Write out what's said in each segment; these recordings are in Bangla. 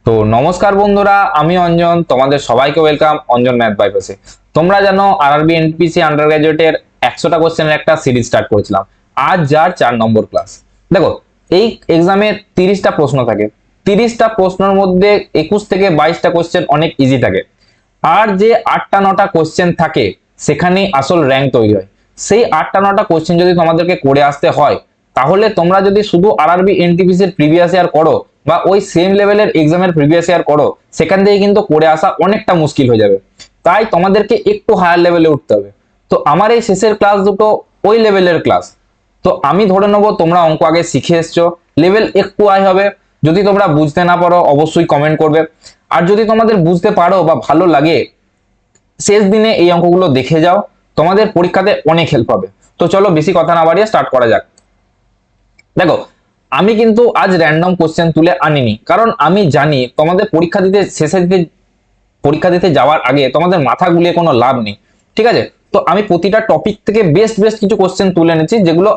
তো নমস্কার বন্ধুরা, আমি অঞ্জন, তোমাদের সবাইকে ওয়েলকাম অঞ্জন ম্যাথ বাইপাসে। তোমরা জানো আরআরবি এনপিসি আন্ডার গ্রাজুয়েটের 100টা কোশ্চেনের একটা সিরিজ স্টার্ট করেছিলাম। আজ যার 4 নম্বর ক্লাস। দেখো, এই এক্সামে 30টা প্রশ্ন থাকে। 30টা প্রশ্নের মধ্যে 21 থেকে 22টা কোশ্চেন অনেক ইজি থাকে, আর যে 8টা 9টা কোশ্চেন থাকে সেখানেই আসল র্যাঙ্ক তৈরি হয়। সেই 8টা 9টা কোশ্চেন যদি তোমাদেরকে করে আসতে হয়, তাহলে তোমরা যদি শুধু আরআরবি এনটিপিসি এর প্রিভিয়াস ইয়ার করো বা ওই সেম লেভেলের এক্সামের প্রিভিয়াস ইয়ার করো, সেখান থেকে কিন্তু করে আসা অনেকটা মুশকিল হয়ে যাবে। তাই তোমাদেরকে একটু হায়ার লেভেলে উঠতে হবে। তো আমার এই শেষের ক্লাস দুটো ওই লেভেলের ক্লাস। তো আমি ধরে নেবো তোমরা অঙ্ক আগে শিখে এসছো, লেভেল একটু হাই হবে। যদি তোমরা বুঝতে না পারো অবশ্যই কমেন্ট করবে, আর যদি তোমাদের বুঝতে পারো বা ভালো লাগে, শেষ দিনে এই অঙ্কগুলো দেখে যাও, তোমাদের পরীক্ষাতে অনেক হেল্প হবে। তো চলো বেশি কথা না বাড়িয়ে স্টার্ট করা যাক। দেখো, আমি কিন্তু আজ র্যান্ডম কোশ্চেন তুলে আনিনি, কারণ আমি জানি তোমাদের পরীক্ষা দিতে যাওয়ার আগে তোমাদের মাথা গুলিয়ে কোনো লাভ নেই। ঠিক আছে, তো আমি প্রতিটা টপিক থেকে বেস্ট বেস্ট কিছু কোশ্চেন তুলে এনেছি, যেগুলো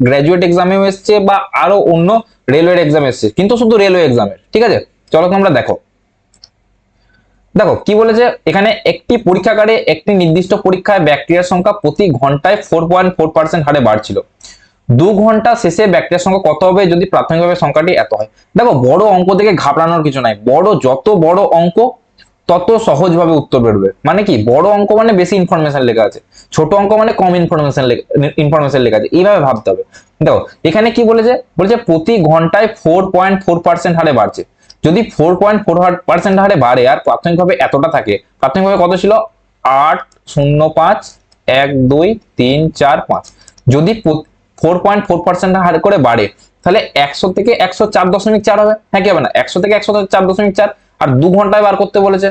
গ্র্যাজুয়েট এক্সামেও এসছে বা আরো অন্য রেলওয়ে এক্সাম এসছে, কিন্তু শুধু রেলওয়ে এক্সামের। ঠিক আছে, চলো তোমরা দেখো। দেখো কি বলেছে এখানে, একটি পরীক্ষাগারে একটি নির্দিষ্ট পরীক্ষায় ব্যাকটেরিয়ার সংখ্যা প্রতি ঘন্টায় 4.4% হারে বাড়ছিল। 2 ঘন্টা শেষে ব্যাকটেরিয়ার সংখ্যা কত হবে যদি প্রাথমিকভাবে সংখ্যাটি এত হয়? দেখো, বড় অঙ্ক থেকে ঘাবড়ানোর কিছু নাই। যত বড় অঙ্ক তত সহজভাবে উত্তর বেরোবে। মানে কি, বড় অঙ্ক মানে বেশি ইনফরমেশন লেখা আছে, ছোট অঙ্ক মানে কম ইনফরমেশন লেখা আছে, এইভাবে ভাবতে হবে। দেখো এখানে কি বলেছে প্রতি ঘন্টায় 4.4% হারে বাড়ছে। যদি 4.4% হারে বাড়ে আর প্রাথমিকভাবে এতটা থাকে, প্রাথমিকভাবে কত ছিল? 8, 0, 5, 1, 2, 3, 4, 5। যদি 4.4% হারে করে বাড়ে, তাহলে 100 থেকে 104.4 হবে। হ্যাঁ কি হবে না? 100 থেকে 104.4। আর 2 ঘন্টায় বার করতে বলেছে,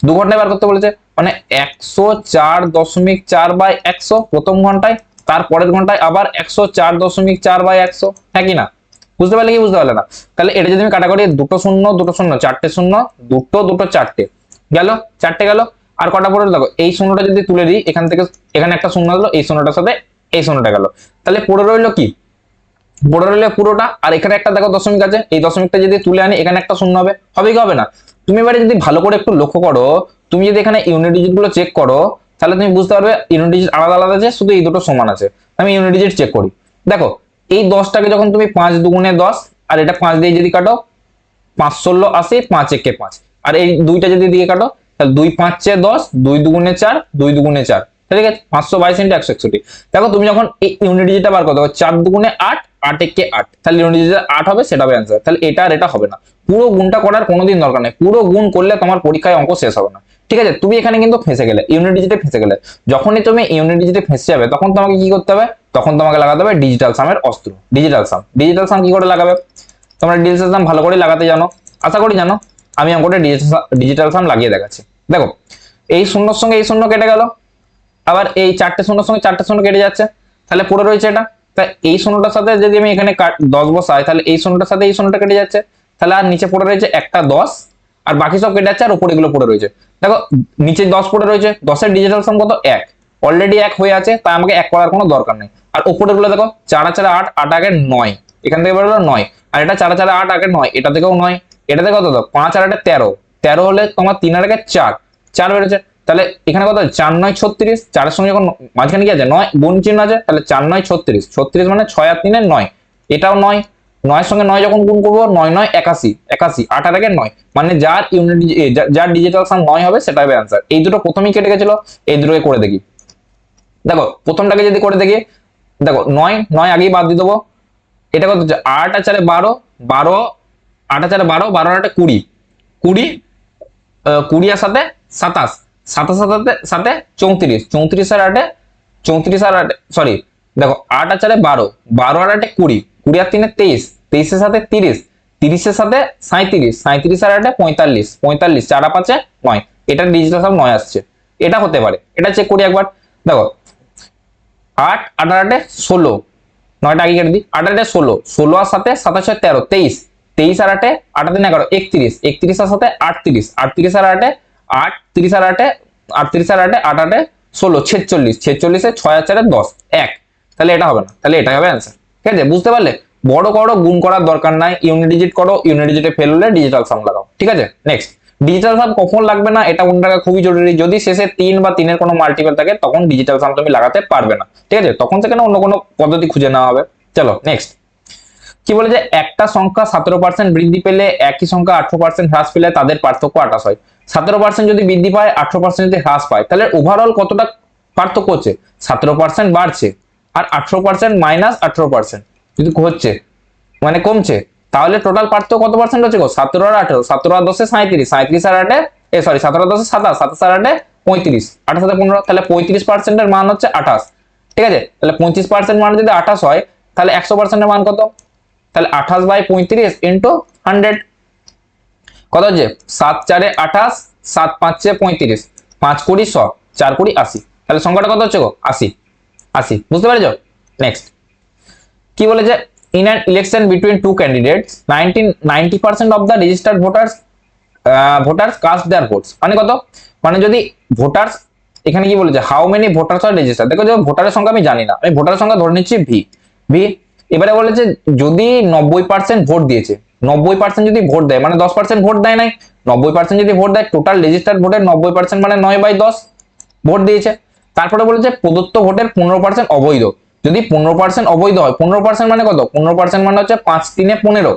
2 ঘন্টায় বার করতে বলেছে, মানে 104.4/100 প্রথম ঘন্টায়, তারপরের ঘন্টায় আবার 104.4/100। হ্যাঁ কি না? বুঝতে পারলে কি বুঝতে পারলে না? তাহলে এটা যদি আমি কাটাকাটি, দুটো শূন্য দুটো শূন্য, চারটে শূন্য, দুটো দুটো চারটে গেল, চারটে গেল। আর কটা পড়ে? দেখো, এই শূন্যটা যদি তুলে দিই এখান থেকে, এখানে একটা শূন্য হলো, এই শূন্যটার সাথে এই শূন্যটা গেল, তাহলে পড়ে রইলো কি? পড়ে রইলো পুরোটা। আর এখানে একটা দেখো দশমিক আছে, এই দশমিকটা যদি তুলে আনি এখানে একটা শূন্য হবে। হবে কি হবে না? তুমি এবারে যদি ভালো করে একটু লক্ষ্য করো, তুমি যদি এখানে ইউনিট ডিজিট গুলো চেক করো, তাহলে তুমি বুঝতে পারবে ইউনিট ডিজিট আলাদা আলাদা আছে, শুধু এই দুটো সমান আছে। আমি ইউনিট ডিজিট চেক করি। দেখো, এই 10টাকে যখন তুমি 5 × 2 = 10, আর এটা 5 দিয়ে যদি কাটো, 5 × 16 = 80, 5 × 1 = 5। আর এই দুইটা যদি দিয়ে কাটো, তাহলে 2 × 5 = 10, 2 × 2 = 4, 2 × 2 = 4। ঠিক আছে, 522 × 161। দেখো তুমি যখন এই ইউনিট ডিজিটটা বার করো, 4 × 2 = 8, 8 × 1 = 8, তাহলে ইউনিট ডিজিট 8 হবে, সেটা হবে অ্যান্সার। তাহলে এটা আর এটা হবে না। পুরো গুণটা করার কোনোদিন দরকার নেই, পুরো গুণ করলে তোমার পরীক্ষায় অঙ্ক শেষ হবে না। ঠিক আছে, তুমি এখানে কিন্তু ফেঁসে গেলে, ইউনিট ডিজিটে ফেঁসে গেলে। যখনই তুমি ইউনিট ডিজিটে ফেঁসে যাবে, তখন তোমাকে কি করতে হবে? তখন তোমাকে লাগাতে হবে ডিজিটাল সামের অস্ত্র। ডিজিটাল সাম কি করে লাগাবে? তোমরা ডিজিটাল সাম ভালো করে লাগাতে জানো, আশা করি জানো। আমি অঙ্কটা ডিজিটাল সাম লাগিয়ে দেখাচ্ছি। দেখো, এই শূন্যর সঙ্গে এই শূন্য কেটে গেল, আবার এই চারটে শূন্যর সঙ্গে চারটে শূন্য কেটে যাচ্ছে, তাহলে পড়ে রয়েছে এটা। তাই এই শূন্যটার সাথে যদি আমি এখানে 10 বসাই, তাহলে এই শূন্যটার সাথে এই শূন্যটা কেটে যাচ্ছে, তাহলে আর নিচে পড়ে রয়েছে একটা 10, আর বাকি সব কেটে যাচ্ছে, আর উপরে এগুলো পড়ে রয়েছে। দেখো, নিচে 10 পড়ে রয়েছে, 10-এর ডিজিটাল সাম কত? 1। অলরেডি 1 হয়ে আছে, তাই আমাকে 1 করার কোনো দরকার নেই। আর উপরে গুলো দেখো, 4 × 4 = 8, 8 × 1 = 9, এখান থেকে বেরোলো 9। আর এটা 4 × 4 = 8, 8 × 9, এটা থেকেও 9। এটা থেকে কত? 5 × 8 = 13, 13 হলে তোমার 3 × 1 = 4, 4 বেরোচ্ছে। তাহলে এখানে কত? 4 × 9 = 36, 4 এর সঙ্গে যখন মাঝখানে কি আছে? 9 গুণ চিহ্ন আছে, তাহলে 4 × 9 = 36, 36 মানে 6 আর 3 9। এটাও 9, 9 সঙ্গে 9 যখন গুণ করবো, 9 9 81, 81, 8 আর 1 9, মানে যার ডিজিটাল সাম 9 হবে সেটা হবে অ্যান্সার। এই দুটো প্রথমেই কেটে গেছিল, এই দুটোকে করে দেখি। দেখো, প্রথমটাকে যদি করে দেখি, দেখো 9 9 আগেই বাদ দিয়ে দেবো। এটা কত হচ্ছে? 8 আর 4 12, 12, 8 আর 4 12, 12 আর 8 20, 20, 20 আর 7 27, 27 সাথে 34, 34 আর 8, 34 আর 8, সরি, দেখো 8 আর 4 12, 12 আর 8 20, 20 আর 3 23, 23 এর সাথে 30, 30 এর সাথে 37, 37 আর 8 45, 45, 4 আর 5 9। এটার ডিজিটাল সব 9 আসছে। এটা হতে পারে, এটা চেক করি একবার। দেখো, 8 8 আর 8 16, 9টা আগে কেটে দিই। 8 আর 8 16, 16 আর 7 27 আর 13 23, 23 আর 8 8 আর 3 11 31, 31 আর 7 38, 38 আর 8 8, 30 আর 8 38 আর 8 8 8 16 46, 46 এ 6 আর 4 10 1। তাহলে এটা হবে না, তাহলে এটা হবে অ্যান্সার। ঠিক আছে, বুঝতে পারলে? বড় করো, গুণ করার দরকার নাই, ইউনিট ডিজিট করো, ইউনিট ডিজিটে ফেল হলে ডিজিটাল সাম লাগাও। ঠিক আছে, নেক্সট। ডিজিটাল সাম কখন লাগবে না এটা মনে রাখা খুবই জরুরি। যদি শেষে 3 বা 3 এর কোনো মাল্টিপল থাকে তখন ডিজিটাল সাম তুমি লাগাতে পারবে না। ঠিক আছে, তখন সেখানে অন্য কোনো পদ্ধতি খুঁজে নেওয়া হবে। চলো নেক্সট। কি বলে যে একটা সংখ্যা 17% বৃদ্ধি পেলে একই সংখ্যা 18% হ্রাস পেলে তাদের পার্থক্য 28 হয়। 17% যদি বৃদ্ধি পায়, 18% যদি হ্রাস পায়, তাহলে ওভারঅল কতটা পার্থক্য হচ্ছে? 17% বাড়ছে, আর 18% মাইনাস 18% যদি হচ্ছে মানে কমছে, তাহলে টোটাল পার্থক্য কত পার্সেন্ট হচ্ছে গো? 17 আর 18, 17 আর 10 37, 37 আর 8 সরি 17 আর 10 27, 27 আর 8 35, 28 আর 15, তাহলে 35% এর মান হচ্ছে 28। ঠিক আছে, তাহলে 25% মান যদি 28 হয়, তাহলে 100% এর মান কত? তাহলে 28/35 ইন্টু 100 কত হচ্ছে? 7 4 28, 7 5 35, 5 20 100, 4 20 80, তাহলে সংখ্যাটা কত হচ্ছে গো? 80। 80 বুঝতে পেরেছো? নেক্সট। কি বলে যে in an election between two candidates 90% of the registered voters cast their votes, মানে কত? মানে যদি ভোটার্স, এখানে কি বলেছে how many voters are register, দেখো যে ভোটারের সংখ্যা আমি জানি না, আমি ভোটারের সংখ্যা ধরে নিচ্ছি ভি। এবারে বলেছে যদি 90% ভোট দিয়েছে, 90% যদি ভোট দেয় মানে 10% ভোট দেয় নাই, 90% যদি ভোট দেয়, টোটাল রেজিস্টার্ড ভোটের 90% মানে 9/10 ভোট দিয়েছে। তারপরে বলেছে প্রদত্ত ভোটের 15% অবৈধ। যদি 15% অবৈধ হয়, 15% মানে কত? 15% মানে হচ্ছে 5 3 15,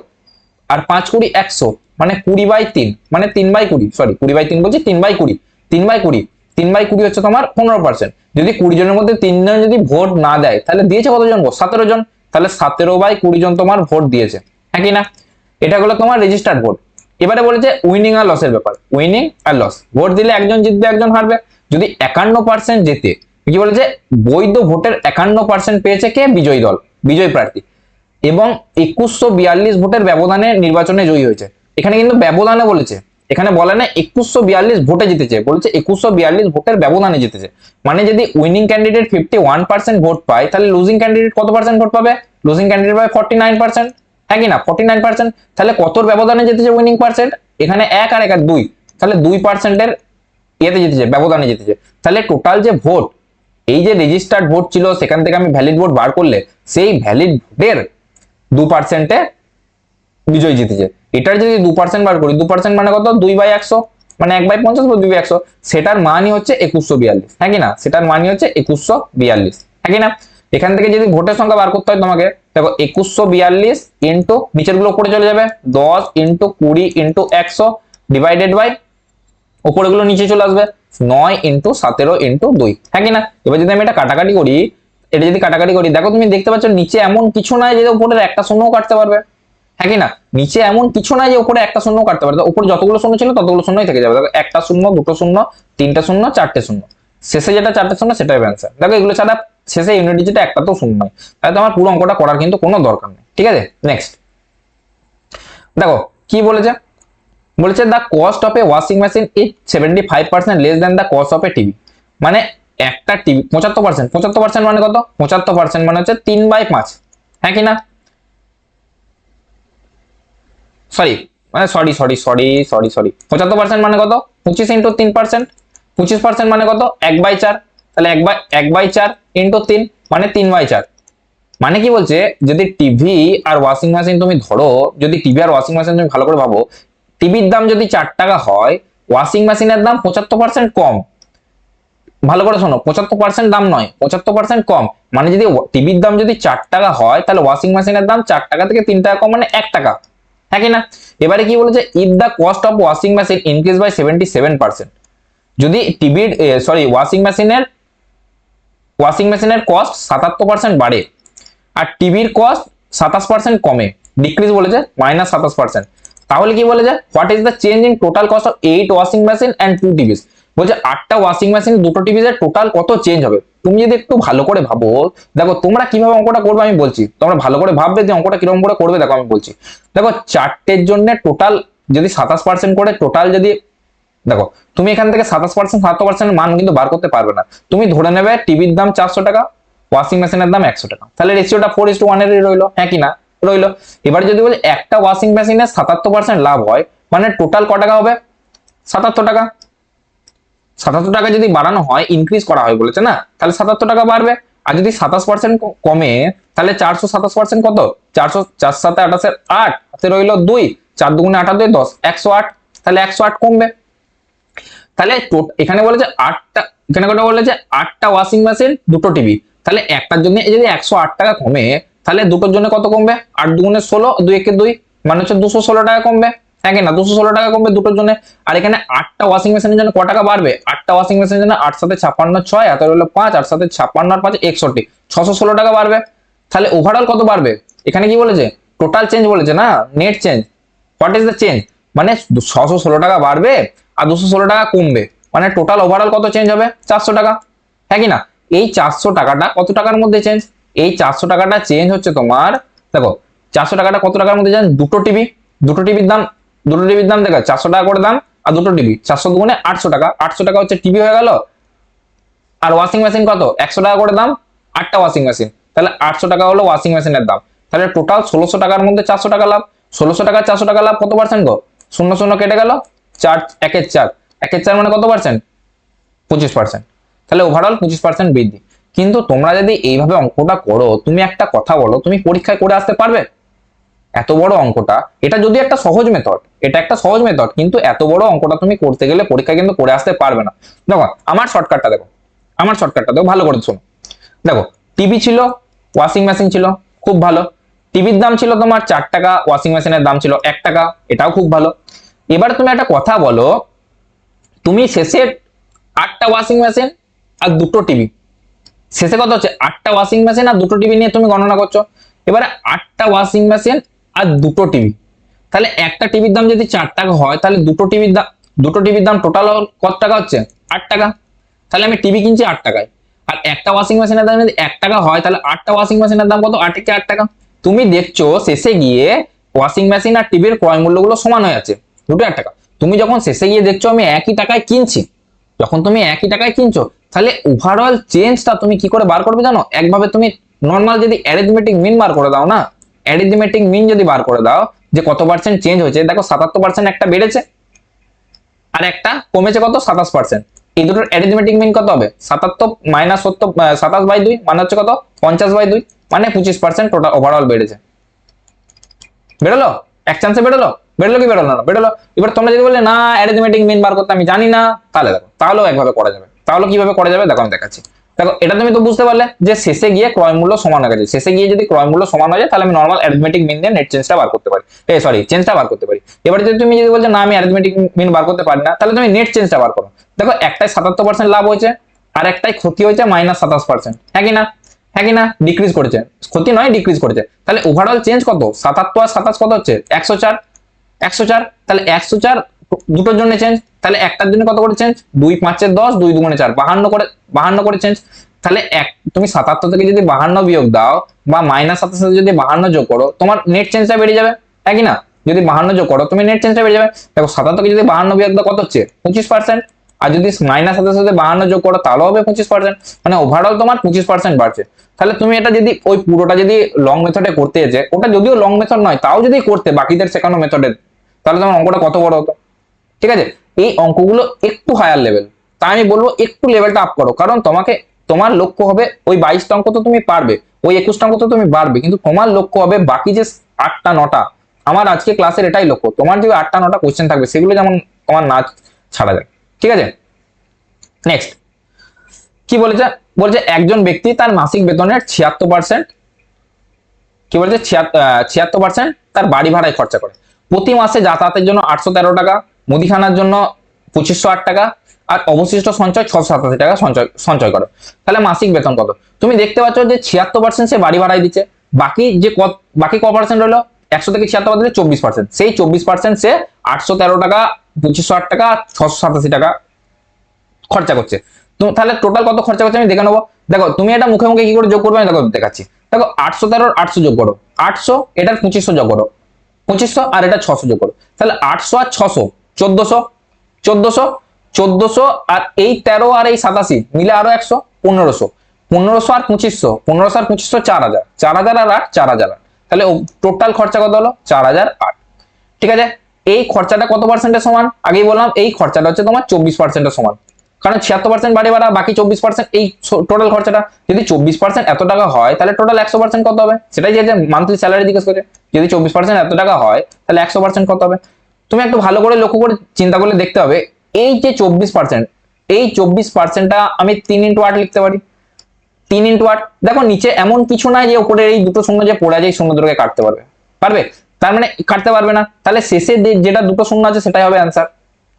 আর 5 20 100, মানে 20/3, মানে 3/20, সরি 20/3 বলছি, 3/20, 3/20, 3/20 হচ্ছে তোমার 15%। যদি 20 জনের মধ্যে 3 জন যদি ভোট না দেয়, তাহলে দিয়েছে কতজন গো? 17 জন, তাহলে 17/20 জন তোমার ভোট দিয়েছে, হ্যাঁ কি না? এটা হলো তোমার রেজিস্টার্ড ভোট। এবারে বলেছে উইনিং আর লসের ব্যাপার, উইনিং আর লস। ভোট দিলে একজন জিতবে একজন হারবে। যদি 51% জেতে, কি বলেছে বৈধ ভোটের 51% পেয়েছে কে? বিজয়ী দল, বিজয়ী প্রার্থী, এবং 2142 ভোটের ব্যবধানে নির্বাচনে জয়ী হয়েছে। এখানে কিন্তু ব্যবধানে বলেছে, এখানে বলে না 2142 ভোটে জিতেছে, বলেছে 2142 ভোটের ব্যবধানে জিতেছে। মানে যদি উইনিং ক্যান্ডিডেট 51% ভোট পায়, তাহলে লুজিং ক্যান্ডিডেট কত পার্সেন্ট ভোট পাবে? লুজিং ক্যান্ডিডেট পাবে 49%, হ্যাঁ কি না? 49%, তাহলে কতর ব্যবধানে জিতেছে উইনিং পার্সেন্ট? এখানে 1 আর 1 আর 2, তাহলে 2%-এর ইয়েতে জিতেছে, ব্যবধানে জিতেছে। তাহলে টোটাল যে ভোট, এই যে রেজিস্টার্ড ভোট ছিল সেখান থেকে আমি ভ্যালিড ভোট বার করলে, সেই ভ্যালিড ভোটের 2%-এ বিজয় জিতেছে। এটার যদি 2% বার করি, 2% মানে কত? 2/100, মানে 1/50 বা 2/100, সেটার মানই হচ্ছে 2142, হ্যাঁ কি না? সেটার মানই হচ্ছে 2142, হ্যাঁ কি না? এখান থেকে যদি ভোটের সংখ্যা বার করতে হয় তোমাকে, দেখো 2142 ইন্টু নিচের গুলো উপরে চলে যাবে, 10 ইন্টু 20 ইন্টু 100 ডিভাইডেড বাই উপরে গুলো নিচে চলে আসবে, 9 ইন্টু 17 ইন্টু 2, হ্যাঁ কি না? এবার যদি আমি এটা কাটাকাটি করি, এটা যদি কাটাকাটি করি, দেখো তুমি দেখতে পাচ্ছ নিচে এমন কিছু নাই যে উপরের একটা শূন্যও কাটতে পারবে, হ্যাঁ কি না? নিচে এমন কিছু নাই যে উপরে একটা শূন্য কাটতে পারবে, উপরে যতগুলো শূন্য ছিল ততগুলো শূন্যই থেকে যাবে। দেখো একটা শূন্য, দুটো শূন্য, তিনটা শূন্য, চারটে শূন্য, শেষে যেটা চারটে শূন্য সেটাই অ্যান্সার। দেখো এগুলো ছাড়া শেষে ইউনিট ডিজিটে একটা তো শূন্য নয়, তাহলে তোমার পুরো অঙ্কটা করার কিন্তু কোনো দরকার নেই। ঠিক আছে, নেক্সট দেখো কি বলেছে, বলেছে the cost of A washing machine is 75% less than the cost of A TV. মানে একটা টিভি 75%, 75% মানে কত? 75% মানে হচ্ছে 3/5, হ্যাঁ কি না? সরি মানে sorry sorry sorry sorry sorry 75% মানে কত? 25 ইন্টু 3%, 25% মানে কত? 1/4, তাহলে 1/4 ইন্টু 3 মানে 3/4। মানে কি বলছে, যদি টিভি আর ওয়াশিং মেশিন তুমি ধরো, যদি টিভি আর ওয়াশিং মেশিন তুমি ভালো করে ভাবো, টিভির দাম যদি 4 টাকা হয়, ওয়াশিং মেশিনের দাম 75% কম। ভালো করে শোনো, 75% দাম নয়, 75% কম। মানে যদি টিভির দাম যদি 4 টাকা হয়, তাহলে ওয়াশিং মেশিনের দাম 4 টাকা থেকে 3 টাকা কম, মানে 1 টাকা, হ্যাঁ কি না? এবারে কি বলেছে, if the cost of washing machine increase by 77%, যদি টিভির ওয়াশিং মেশিনের কস্ট 77% বাড়ে, আর টিভির কস্ট 27% কমে, ডিক্রিজ বলেছে -27%, তাহলে কি বলেছে what is the change in total cost of 8 washing machine and 2 TVs. বলছে 8টা ওয়াশিং মেশিন, 2টো টিভিসের টোটাল কত চেঞ্জ হবে। তুমি যদি একটু ভালো করে ভাবো, দেখো তোমরা কিভাবে অঙ্কটা করবে আমি বলছি, তোমরা ভালো করে ভাববে যে অঙ্কটা কিরকম করে করবে। দেখো আমি বলছি, দেখো 4টের জন্য টোটাল যদি 27% করে, টোটাল যদি দেখো তুমি এখান থেকে 27% 7% মান কিন্তু বার করতে পারবে না। তুমি ধরে নেবে টিভির দাম 400 টাকা, ওয়াশিং মেশিনের দাম 100 টাকা, তাহলে রেশিওটা 4:1 এরই রইলো, হ্যাঁ কি না? রইলো। এবার যদি বলি একটা ওয়াশিং মেশিনে 77% লাভ হয়, মানে টোটাল ক টাকা হবে? 77 টাকা। 77 টাকা যদি বাড়ানো হয়, ইনক্রিজ করা হয় বলেছে না, তাহলে 77 টাকা বাড়বে। আর যদি 27% কমে তাহলে 427% কত? 400, 4 7 28 8 হাতে রইল 2, 4 দুগুণে 8 2 10, 108, তাহলে 108 কমবে। তাহলে এখানে বলে যে 8টা, এখানে কথা বলে যে 8টা ওয়াশিং মেশিন, 2টো টিভি, তাহলে একটার জন্য যদি 108 টাকা কমে তাহলে দুটোর জন্য কত কমবে? 8 দুগুণে 16, 2 একে 2, মানে হচ্ছে 216 টাকা কমবে। হ্যাঁ কি না? 216 টাকা কমবে দুটোর জন্য। আর এখানে 8টা ওয়াশিং মেশিনের জন্য কত টাকা বাড়বে? 8টা ওয়াশিং মেশিনের জন্য 8 7 56 6, এত হলো 5, 8 7 56 আর 5 61, 616 টাকা বাড়বে। তাহলে ওভারঅল কত বাড়বে? এখানে কি বলেছে? টোটাল চেঞ্জ বলেছে না, net change. What is the change? মানে 616 টাকা বাড়বে আর 216 টাকা কমবে, মানে টোটাল ওভারঅল কত চেঞ্জ হবে? 400 টাকা। হ্যাঁ কি না? এই 400 টাকাটা কত টাকার মধ্যে চেঞ্জ? এই 400 টাকাটা চেঞ্জ হচ্ছে তোমার, দেখো 400 টাকাটা কত টাকার মধ্যে চেঞ্জ? দুটো টিভি, দুটো টিভির দাম, দুটো টিভির দাম দেখো 400 টাকা করে দাম, আর দুটো টিভি 400 দুগুণে 800 টাকা, 800 টাকা হচ্ছে টিভি হয়ে গেল। আর ওয়াশিং মেশিন কত? 100 টাকা করে দাম, 8টা ওয়াশিং মেশিন, তাহলে 800 টাকা হলো ওয়াশিং মেশিনের দাম। তাহলে টোটাল 1600 টাকার মধ্যে 400 টাকা লাভ। 1600 টাকা 400 টাকা লাভ কত পার্সেন্ট গো? 0 0 কেটে গেল, 4 1 4, 1 4 মানে কত পার্সেন্ট? 25%। তাহলে ওভারঅল 25% বৃদ্ধি। কিন্তু তোমরা যদি এইভাবে অঙ্কটা করো, তুমি একটা কথা বলো, তুমি পরীক্ষায় করে আসতে পারবে এত বড় অঙ্কটা? এটা যদি একটা সহজ মেথড, এটা একটা সহজ মেথড, কিন্তু এত বড় অঙ্কটা তুমি করতে গেলে পরীক্ষায় কিন্তু করে আসতে পারবে না। দেখো আমার শর্টকাটটা দেখো, আমার শর্টকাটটা দেখো, ভালো করে শোনো। দেখো টিভি ছিল, ওয়াশিং মেশিন ছিল, খুব ভালো। টিভির দাম ছিল তোমার 4 টাকা, ওয়াশিং মেশিনের দাম ছিল 1 টাকা, এটাও খুব ভালো। এবার তুমি একটা কথা বলো, তুমি শেষে 8টা ওয়াশিং মেশিন আর দুটো টিভি, শেষে কত হচ্ছে? 8টা ওয়াশিং মেশিন আর দুটো টিভি নিয়ে তুমি গণনা করছো। এবারে 8টা ওয়াশিং মেশিন আর দুটো টিভি, তাহলে একটা টিভির দাম যদি 4 টাকা হয় তাহলে দুটো টিভির দাম টোটাল কত টাকা হচ্ছে? 8 টাকা। তাহলে আমি টিভি কিনছি 8 টাকায়। আর একটা ওয়াশিং মেশিনের দাম যদি 1 টাকা হয় তাহলে 8টা ওয়াশিং মেশিনের দাম কত? 8 কে 8 টাকা। তুমি দেখছো শেষে গিয়ে ওয়াশিং মেশিন আর টিভির ক্রয় মূল্যগুলো সমান হয়ে আছে, দুটো 8 টাকা। তুমি যখন শেষে গিয়ে দেখছো আমি একই টাকায় কিনছি, যখন তুমি একই টাকায় কিনছো, তাহলে ওভারঅল চেঞ্জটা তুমি কি করে বার করবে জানো? একভাবে তুমি নর্মাল যদি অ্যারিথমেটিক মিন বার করে দাও না, অ্যারিথমেটিক মিন যদি বার করে দাও যে কত পার্সেন্ট চেঞ্জ হয়েছে, দেখো 77% একটা বেড়েছে আর একটা কমেছে, কত? 27%। এই দুটোর অ্যারিথমেটিক মিন কত হবে? 77 মাইনাস 70, 27/2 মানে হচ্ছে কত? 50/2, মানে 25% টোটাল ওভারঅল বেড়েছে। বেরোলো? এক চান্সে বেরোলো? বেরোলো কি বেরোলো না? বেরোলো। এবার তোমরা যদি বলে না অ্যারিথমেটিক মিন বার করতে আমি জানি না, তাহলে দেখো তাহলেও একভাবে করা যাবে। তাহলে কিভাবে করা যাবে দেখো আমি দেখাচ্ছি। দেখো এটা তুমি তো বুঝতে পারলে যে শেষে গিয়ে ক্রয় মূল্য সমান হয়ে গেছে। শেষে গিয়ে যদি ক্রয় মূল্য সমান হয়ে যায় তাহলে আমি নর্মাল অ্যারিথমেটিক মিন দিয়ে নেট চেঞ্জটা বার করতে পারি, চেঞ্জটা বার করতে পারি। এবার যদি তুমি যদি বলছো না আমি অ্যারিথমেটিক মিন বার করতে পারি না, তাহলে তুমি নেট চেঞ্জটা বার করো। দেখো একটাই 77% লাভ হয়েছে আর একটাই ক্ষতি হয়েছে -27%। হ্যাঁ কি না? হ্যাঁ কি না? ডিক্রিজ করেছে, ক্ষতি নয় ডিক্রিজ করেছে। তাহলে ওভারঅল চেঞ্জ কত? 77 আর 27 কত হচ্ছে? 104, 104। তাহলে 104 দুটোর জন্য চেঞ্জ, তাহলে একটার জন্য কত করে চেঞ্জ? 2 5 10, 2 2 4, 52 করে চেঞ্জ। তাহলে তুমি 77 থেকে যদি 52 বিয়োগ দাও বা -27 যদি 52 যোগ করো, তোমার নেট চেঞ্জটা বেড়ে যাবে। হ্যাঁ কি না? যদি 52 যোগ করো তুমি নেট চেঞ্জটা বেড়ে যাবে। দেখো 77 থেকে যদি 52 বিয়োগ দাও কত হচ্ছে? 25%। আর যদি -27 সাথে 52 যোগ করো তাহলেও হবে 25%, মানে ওভারঅল তোমার 25% বাড়ছে। তাহলে তুমি এটা যদি ওই পুরোটা যদি লং মেথডে করতে যে, ওটা যদিও লং মেথড নয় তাও যদি করতে বাকিদের শেখানো মেথডে, তাহলে তোমার অঙ্কটা কত বড় হতো। ঠিক আছে? এই অঙ্কগুলো একটু হায়ার লেভেল, তাই আমি বলবো একটু লেভেলটা আপ করো, কারণ তোমার লক্ষ্য হবে ওই 22টা অঙ্ক তো তুমি পারবে, ওই 21টা অঙ্ক তো তুমি পারবে, কিন্তু তোমার লক্ষ্য হবে বাকি যে 8টা 9টা, আমার আজকে ক্লাসের এটাই লক্ষ্য, তোমার যে 8টা 9টা কোশ্চেন থাকবে সেগুলো যেমন তোমার না ছাড়া যায়। ঠিক আছে? নেক্সট কি বলেছে? বলছে একজন ব্যক্তি তার মাসিক বেতনের 76%, কি বলছে 76% তার বাড়ি ভাড়ায় খরচা করে। প্রতি মাসে যাতায়াতের জন্য 813 টাকা, মুদিখানার জন্য 2508 টাকা, আর অবশিষ্ট সঞ্চয় 687 টাকা সঞ্চয় করো। তাহলে মাসিক বেতন কত? তুমি দেখতে পাচ্ছ যে 76% সে বাড়ি ভাড়ায় দিচ্ছে, বাকি ক পার্সেন্ট হলো? 100 থেকে 76 বাদ দিলে 24%, সেই 24% সে 813 টাকা, 2508 টাকা, 687 টাকা খরচা করছে। তাহলে টোটাল কত খরচা করছে আমি দেখে নেবো। দেখো তুমি এটা মুখে মুখে কি করে যোগ করবে আমি দেখো দেখাচ্ছি। দেখো 813 800 যোগ করো, 800 এটার 2500 যোগ করো, 2500 আর এটা 600 যোগ করো, তাহলে 800 আর 600 1400, 1400 1400 আর এই 13 আর এই 87 মিলে আরো 100, 1500, 1500 আর 2500, 1500 আর 2500 4000, 4000 আর 8 4008, তাহলে টোটাল খরচা কত হলো? 4008। ঠিক আছে? এই খরচাটা কত পার্সেন্টের সমান? আগেই বললাম এই খরচাটা হচ্ছে তোমার 24%-এর সমান। কারণ 76% বাড়ি ভাড়া, বাকি 24% এই টোটাল খরচাটা। যদি 24% এত টাকা হয় তাহলে টোটাল 100% কত হবে, সেটাই যে মান্থলি স্যালারি জিজ্ঞেস করছে। যদি 24% এত টাকা হয় তাহলে 100% কত হবে। তুমি একটু ভালো করে লক্ষ্য করে চিন্তা করলে দেখতে হবে, এই যে 24%, এই 24%টা আমি 3 × 8 লিখতে পারি। 3 × 8, দেখো নিচে এমন কিছু নাই যে উপরে এই দুটো শূন্য যে পড়ে যায় শূন্য দুটোকে কাটতে পারবে, পারবে? তার মানে কাটতে পারবে না, তাহলে শেষে যেটা দুটো শূন্য আছে সেটাই হবে অ্যান্সার,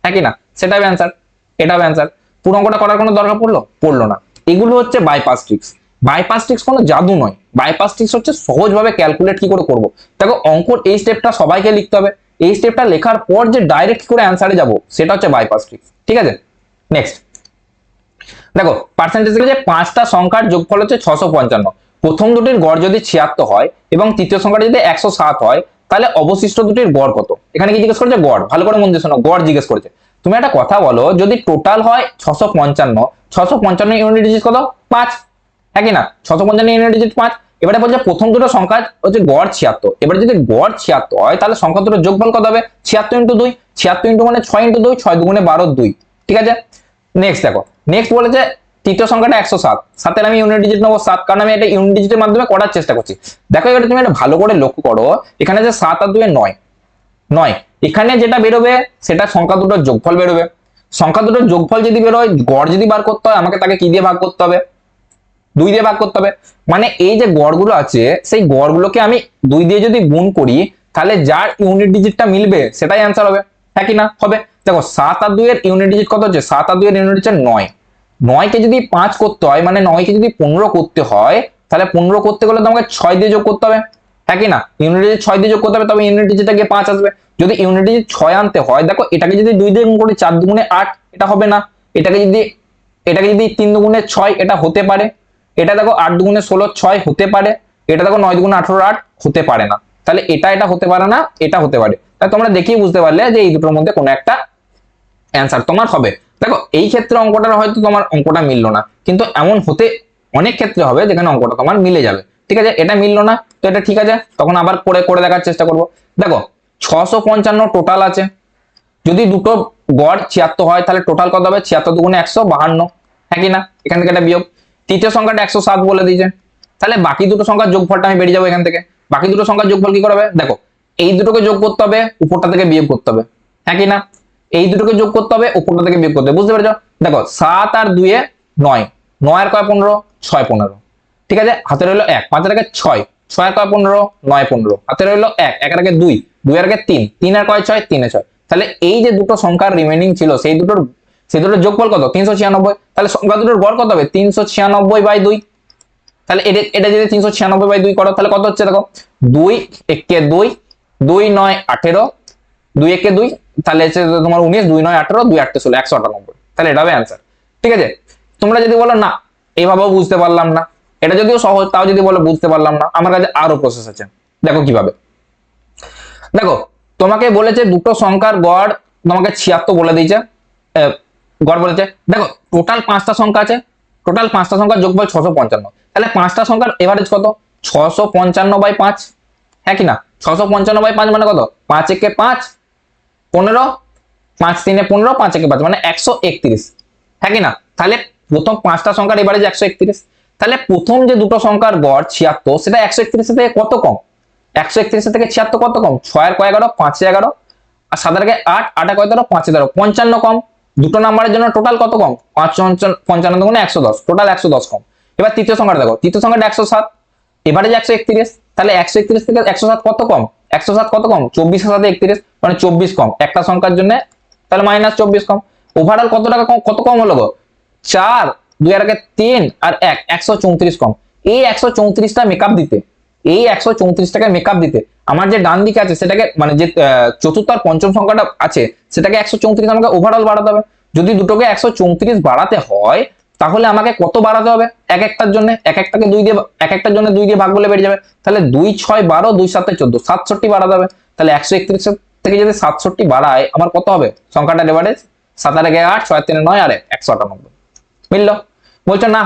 হ্যাঁ কি না? সেটাই হবে অ্যান্সার, এটা হবে অ্যান্সার। পুরো অঙ্কটা করার কোনো দরকার পড়লো না। এগুলো হচ্ছে বাইপাস ট্রিক্স। বাইপাস ট্রিক্স কোনো জাদু নয়, বাইপাস ট্রিক্স হচ্ছে সহজভাবে ক্যালকুলেট কি করে করব। দেখো অঙ্কর এই স্টেপটা সবাইকে লিখতে হবে, এই স্টেপটা লেখার পর যে ডাইরেক্ট করে অ্যান্সারে যাব সেটা হচ্ছে বাইপাস ট্রিক্স, ঠিক আছে? নেক্সট দেখো, পার্সেন্টেজ যে 5টা সংখ্যার যোগফল হচ্ছে 655। প্রথম দুটির গড় যদি 76 হয় এবং তৃতীয় সংখ্যাটা যদি 107 হয়, তাহলে অবশিষ্ট দুটির গড় কত? এখানে কি জিজ্ঞেস করেছে? গড়। ভালো করে মন দিয়ে শোনো, গড় জিজ্ঞেস করেছে। তুমি একটা কথা বলো, যদি টোটাল হয় 655, 655 ইউনিট ডিজিট কত? 5, হ্যাঁ কি না? 655 ইউনিট ডিজিট 5। এবারে বলছে প্রথম দুটো সংখ্যা হচ্ছে গড় 76। এবারে যদি গড় 76 হয় তাহলে সংখ্যা দুটোর যোগফল কত হবে? 76 × 2, 76 মানে 6 × 2, 6 × 2 = 12, 2, ঠিক আছে? নেক্সট দেখো, নেক্সট বলেছে তৃতীয় সংখ্যাটা 107, সাথে আমি ইউনিট ডিজিট নেবো 7, কারণ আমি এটা ইউনিট ডিজিটের মাধ্যমে করার চেষ্টা করছি। দেখো এবারে তুমি এটা ভালো করে লক্ষ্য করো, এখানে যে 7 আর 2 এ 9, 9, এখানে যেটা বেরোবে সেটা সংখ্যা দুটোর যোগফল বেরোবে। সংখ্যা দুটোর যোগফল যদি বেরোয়, গড় যদি বার করতে হয় আমাকে তাকে কি দিয়ে ভাগ করতে হবে? 2 দিয়ে ভাগ করতে হবে। মানে এই যে গড়গুলো আছে সেই গড়গুলোকে আমি 2 দিয়ে যদি গুণ করি তাহলে যার ইউনিট ডিজিটটা মিলবে সেটাই অ্যান্সার হবে, হ্যাঁ কি না? হবে। দেখো 7 আর 2 এর ইউনিট ডিজিট কত হচ্ছে? 7 আর 2 এর ইউনিট হচ্ছে 9। 9 কে যদি 5 করতে হয়, মানে 9 কে যদি 15 করতে হয়, তাহলে 15 করতে গেলে তো আমাকে 6 দিয়ে যোগ করতে হবে, হ্যাঁ কি না? ইউনিট ডিজিট 6 দিয়ে যোগ করতে হবে, তবে ইউনিট ডিজিটটা গিয়ে 5 আসবে। যদি ইউনিট ডিজিট 6 আনতে হয়, দেখো এটাকে যদি 2 দিয়ে গুণ করি 4 × 2 = 8, এটা হবে না। এটাকে যদি 3 × 2 = 6, এটা হতে পারে। এটা দেখো 8 × 2 = 16, 6 হতে পারে। এটা দেখো 9 × 2 = 18, 8 হতে পারে না। তাহলে এটা হতে পারে না, এটা হতে পারে। তাহলে তোমরা দেখেই বুঝতে পারলে যে এই দুটোর মধ্যে কোনো একটা অ্যান্সার তোমার হবে। দেখো এই ক্ষেত্রে অঙ্কটা হয়তো তোমার অঙ্কটা মিললো না, কিন্তু এমন হতে অনেক ক্ষেত্রে হবে যেখানে অঙ্কটা তোমার মিলে যাবে, ঠিক আছে? এটা মিললো না তো এটা ঠিক আছে, তখন আবার করে করে দেখার চেষ্টা করব। দেখো 655 টোটাল আছে, যদি দুটো গড় 76 হয় তাহলে টোটাল কত হবে? 76 × 2 = 152, হ্যাঁ কি না? এখান থেকে একটা বিয়োগ। তৃতীয় সংখ্যাটা 107 বলে দিয়েছে, তাহলে বাকি দুটো সংখ্যার যোগফলটা আমি বেরিয়ে যাবো এখান থেকে। বাকি দুটো সংখ্যার যোগফল কি করবে? দেখো এই দুটোকে যোগ করতে হবে, উপরটা থেকে বিয়োগ করতে হবে, হ্যাঁ কি না? এই দুটোকে যোগ করতে হবে, উপরটা থেকে বিয়োগ করতে হবে, বুঝতে পেরেছো? দেখো 7 আর 2 এ 9, 9 আর কয় 15, 6 15, ঠিক আছে? হাতে রইলো 1, 5 আর 1 6, 6 আর কয় 15, 9 15, হাতে রইলো 1, 1 আর 2, 2 আর 3, 3 আর কয় 6, 3 এ 6। তাহলে এই যে দুটো সংখ্যার রিমেইনিং ছিল সেই দুটোর যোগফল কত? 396। তাহলে সংখ্যা দুটোর গড় কত হবে? 396/2। তাহলে এটা যদি 396/2 করো তাহলে কত হচ্ছে? দেখো 2 একে 2, 2 9 18, 2 একে 2, তাহলে হচ্ছে তোমার 19, 2 9 18, 2 8 16, 198। তাহলে এটা হবে অ্যান্সার, ঠিক আছে? তোমরা যদি বলো না এইভাবেও বুঝতে পারলাম না, এটা যদিও সহজ, তাও যদি বলো বুঝতে পারলাম না, আমার কাছে আরো প্রসেস আছে। দেখো কিভাবে। দেখো তোমাকে বলেছে দুটো সংখ্যার গড়, তোমাকে 76 বলে দিয়েছে, গড় বলেছে। দেখো টোটাল 5টা সংখ্যা আছে, টোটাল 5টা সংখ্যার যোগফল 655, তাহলে 5টা সংখ্যার এভারেজ কত? 655/5, হ্যাঁ কি না? 655/5 মানে কত? 5 একে 5, 15, 5 3 এ 15, 5 একে 5 মানে 131, হ্যাঁ কি না? তাহলে প্রথম 5টা সংখ্যার এভারেজ 131। তাহলে প্রথম যে দুটো সংখ্যার গড় 76, সেটা 131 থেকে কত কম? 131 থেকে 76 কত কম? 6 আর কয় 11, 5 এ 11, আর 7 আর 8, 8 কয় 13, 5 এ 13, 55 কম। দুটো নাম্বারের জন্য টোটাল কত কম? 55 × 110, টোটাল 110 কম। এবার তৃতীয় সংখ্যাটা দেখো, তৃতীয় সংখ্যাটা 107, এভারেজ 131, তাহলে 131 থেকে 107 কত কম? 107 কত কম? 24 এর সাথে 31 মানে 24 কম একটা সংখ্যার জন্য, তাহলে -24 কম। ওভারঅল কত টাকা কম, কত কম হলো গো? 4, 2 আর 3 আর 1, 134 কম। এই 134টা মেকআপ দিতে, এই 134টাকে মেকআপ দিতে আমার যে ডান দিকে আছে সেটাকে, মানে যে চতুর্থ আর পঞ্চম সংখ্যাটা আছে সেটাকে 134 আমাকে ওভারঅল বাড়াতে হবে। যদি দুটোকে 134 বাড়াতে হয় তাহলে আমাকে কত বাড়াতে হবে? এক একটার জন্য, এক একটাকে 2 দিয়ে, এক একটার জন্য 2 দিয়ে ভাগ করলে বেরিয়ে যাবে। তাহলে 2 6 12, 2 7 14, 67 বাড়াতে হবে। তাহলে 131 থেকে যদি 67 বাড়ায় আমার কত হবে? সংখ্যাটা এভারেজ 7 আর 1 8, 6 আর 3 9 আর 198। মিললো? বলছো না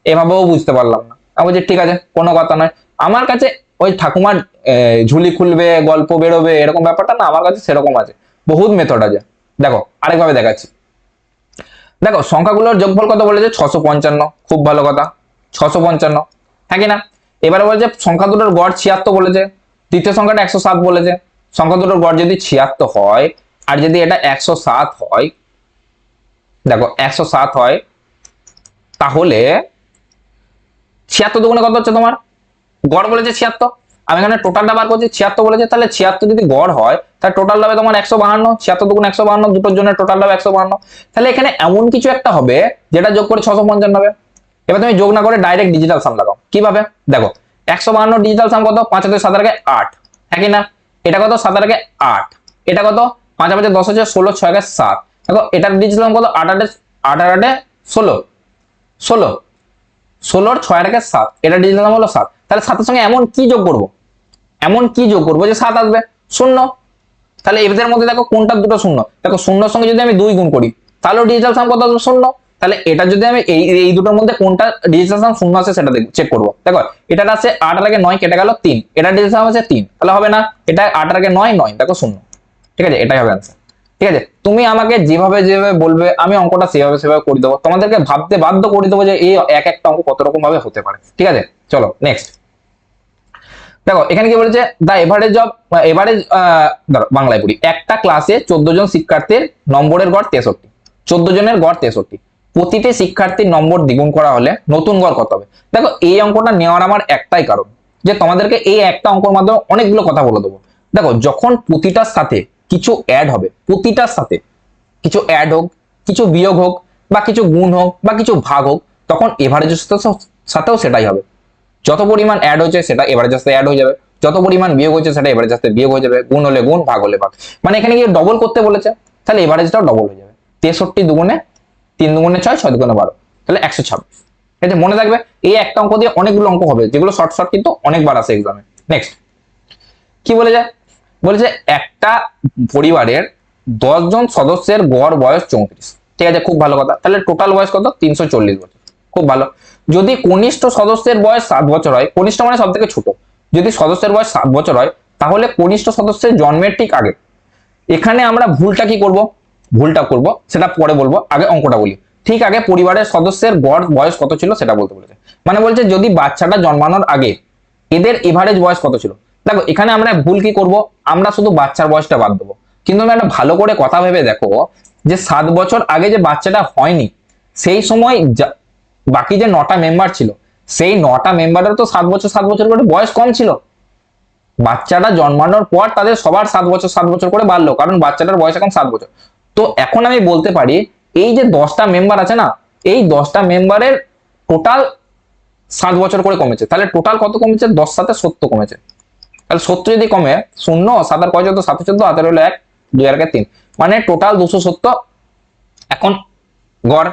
এভাবেও বুঝতে পারলাম না। আমি বলছি ঠিক আছে, কোনো কথা নয়। আমার কাছে ওই ঠাকুমার ঝুলি খুলবে, গল্প বেরোবে এরকম ব্যাপারটা না, আমার কাছে সেরকম আছে, বহুত মেথড আছে। দেখো আরেকভাবে দেখাচ্ছি। দেখো সংখ্যাগুলোর যোগফল কত বলেছে 655, খুব ভালো কথা 655, হ্যাঁ কি না। এবারে বলেছে সংখ্যা দুটোর গড় 76 বলেছে, তৃতীয় সংখ্যাটা 107 বলেছে। সংখ্যা দুটোর গড় যদি 76 হয় আর যদি এটা 107 হয়, দেখো 107 হয়, তাহলে 76 দুগুণে কত হচ্ছে তোমার, গড় বলেছে 76, আমি এখানে টোটালটা বার করছি, 76 বলেছে, তাহলে 76 যদি গড় হয় তাহলে টোটাল হবে তোমার 152, 76 দুগুণ 152, দুটোর জন্য টোটাল হবে 152। তাহলে এখানে এমন কিছু একটা হবে যেটা যোগ করে 655 হবে। এবার তুমি যোগ না করে ডাইরেক্ট ডিজিটাল সাম লাগাও, কিভাবে দেখো 152 ডিজিটাল সাম কত, 5 হাতে 7 আগে 8, হ্যাঁ কি না। এটা কত 7 আগে 8, এটা কত 5 5 10 হচ্ছে 16, 6 আগে 7, দেখো এটার ডিজিটাল সাম কত 8 8 8 8 16, 16 16 6 আগে 7, এটা ডিজিটাল সাম হলো 7। তাহলে 7 এর সঙ্গে এমন কি যোগ করব, এমন কি যোগ করবো যে 7 আসবে, শূন্য। তাহলে এদের মধ্যে দেখো কোনটা দুটো শূন্য, দেখো শূন্যর সঙ্গে যদি আমি 2 গুণ করি তাহলে ডিজিটাল সাম কত আসবে, শূন্য। তাহলে এটা যদি আমি এই দুটোর মধ্যে কোনটা ডিজিটাল সাম শূন্য আছে সেটা চেক করবো। দেখো এটা আছে 8 আগে 9 কেটে গেল 3, এটা ডিজিটাল সাম আছে 3, তাহলে হবে না, এটা 8 আগে 9 9, দেখো শূন্য, ঠিক আছে, এটাই হবে आंसर। ঠিক আছে, তুমি আমাকে যেভাবে যেভাবে বলবে আমি অঙ্কটা সেভাবে সেভাবে করে দেবো, তোমাদেরকে ভাবতে বাধ্য করে দেবো যে এই এক একটা অঙ্ক কত রকম ভাবে হতে পারে। ঠিক আছে, চলো নেক্সট। দেখো এখানে কি বলেছে, দা এভারেজ অফ এভারেজ, ধরো বাংলায় পড়ি, একটা ক্লাসে 14 জন শিক্ষার্থীর নম্বরের গড় 63, 14 জনের গড় 63, প্রতিটি শিক্ষার্থীর নম্বর দ্বিগুণ করা হলে নতুন গড় কত হবে। দেখো এই অঙ্কটা নেওয়ার আমার একটাই কারণ, যে তোমাদেরকে এই একটা অঙ্কের মাধ্যমে অনেকগুলো কথা বলে দেবো। দেখো যখন প্রতিটার সাথে কিছু অ্যাড হবে, প্রতিটার সাথে কিছু অ্যাড হোক, কিছু বিয়োগ হোক, বা কিছু গুণ হোক, বা কিছু ভাগ হোক, তখন এভারেজের সাথেও সেটাই হবে। যত পরিমাণ অ্যাড হচ্ছে সেটা এভারেজের সাথে অ্যাড হয়ে যাবে, যত পরিমাণ বিয়োগ হচ্ছে সেটা এভারেজের সাথে বিয়োগ হয়ে যাবে, গুণ হলে গুণ, ভাগ হলে ভাগ, মানে এখানে গিয়ে ডবল করতে বলেছে, তাহলে এভারেজটাও ডবল হয়ে যাবে। 63 দুগুণে 3 দুগুণে 6, 6 দুগুণে 12, তাহলে 126। ঠিক আছে, মনে রাখবে এই একটা অঙ্ক দিয়ে অনেকগুলো অঙ্ক হবে যেগুলো শর্ট শর্ট কিন্তু অনেকবার আসে এক্সামে। নেক্সট কি বলে যায়, বলেছে একটা পরিবারের 10 জন সদস্যের গড় বয়স 34। ঠিক আছে, খুব ভালো কথা, তাহলে টোটাল বয়স কত 340 বছর, খুব ভালো। যদি কনিষ্ঠ সদস্যের বয়স 7 বছর হয়, কনিষ্ঠ মানে সব থেকে ছোট, যদি সদস্যের বয়স 7 বছর হয় তাহলে কনিষ্ঠ সদস্যের জন্মের ঠিক আগে, এখানে আমরা ভুলটা কি করব, ভুলটা করব সেটা পরে বলবো, আগে অঙ্কটা বলি। ঠিক আগে পরিবারের সদস্যের গড় বয়স কত ছিল সেটা বলতে বলেছে, মানে বলছে যদি বাচ্চাটা জন্মানোর আগে এদের এভারেজ বয়স কত ছিল। দেখো এখানে আমরা ভুল কি করব, আমরা শুধু বাচ্চার বয়সটা বাদ দেবো, কিন্তু আমি একটা ভালো করে কথা ভেবে দেখো যে 7 বছর আগে যে বাচ্চাটা হয়নি সেই সময় বাকি যে 9টা মেম্বার ছিল সেই 9টা মেম্বারের তো 7 বছর 7 বছর করে বয়স কম ছিল, বাচ্চাটা জন্মানোর পর তাদের সবার 7 বছর 7 বছর করে বাড়লো, কারণ বাচ্চাটার বয়স এখন 7 বছর। তো এখন আমি বলতে পারি এই যে 10টা মেম্বার আছে না, এই 10টা মেম্বারের টোটাল 7 বছর করে কমেছে, তাহলে টোটাল কত কমেছে, 10 সাথে 70 কমেছে। তাহলে 70 যদি কমে, শূন্য 7 আর 5 14, 7 14, হাতের হলো 1, 2 আর 3, মানে টোটাল 270 এখন গড়।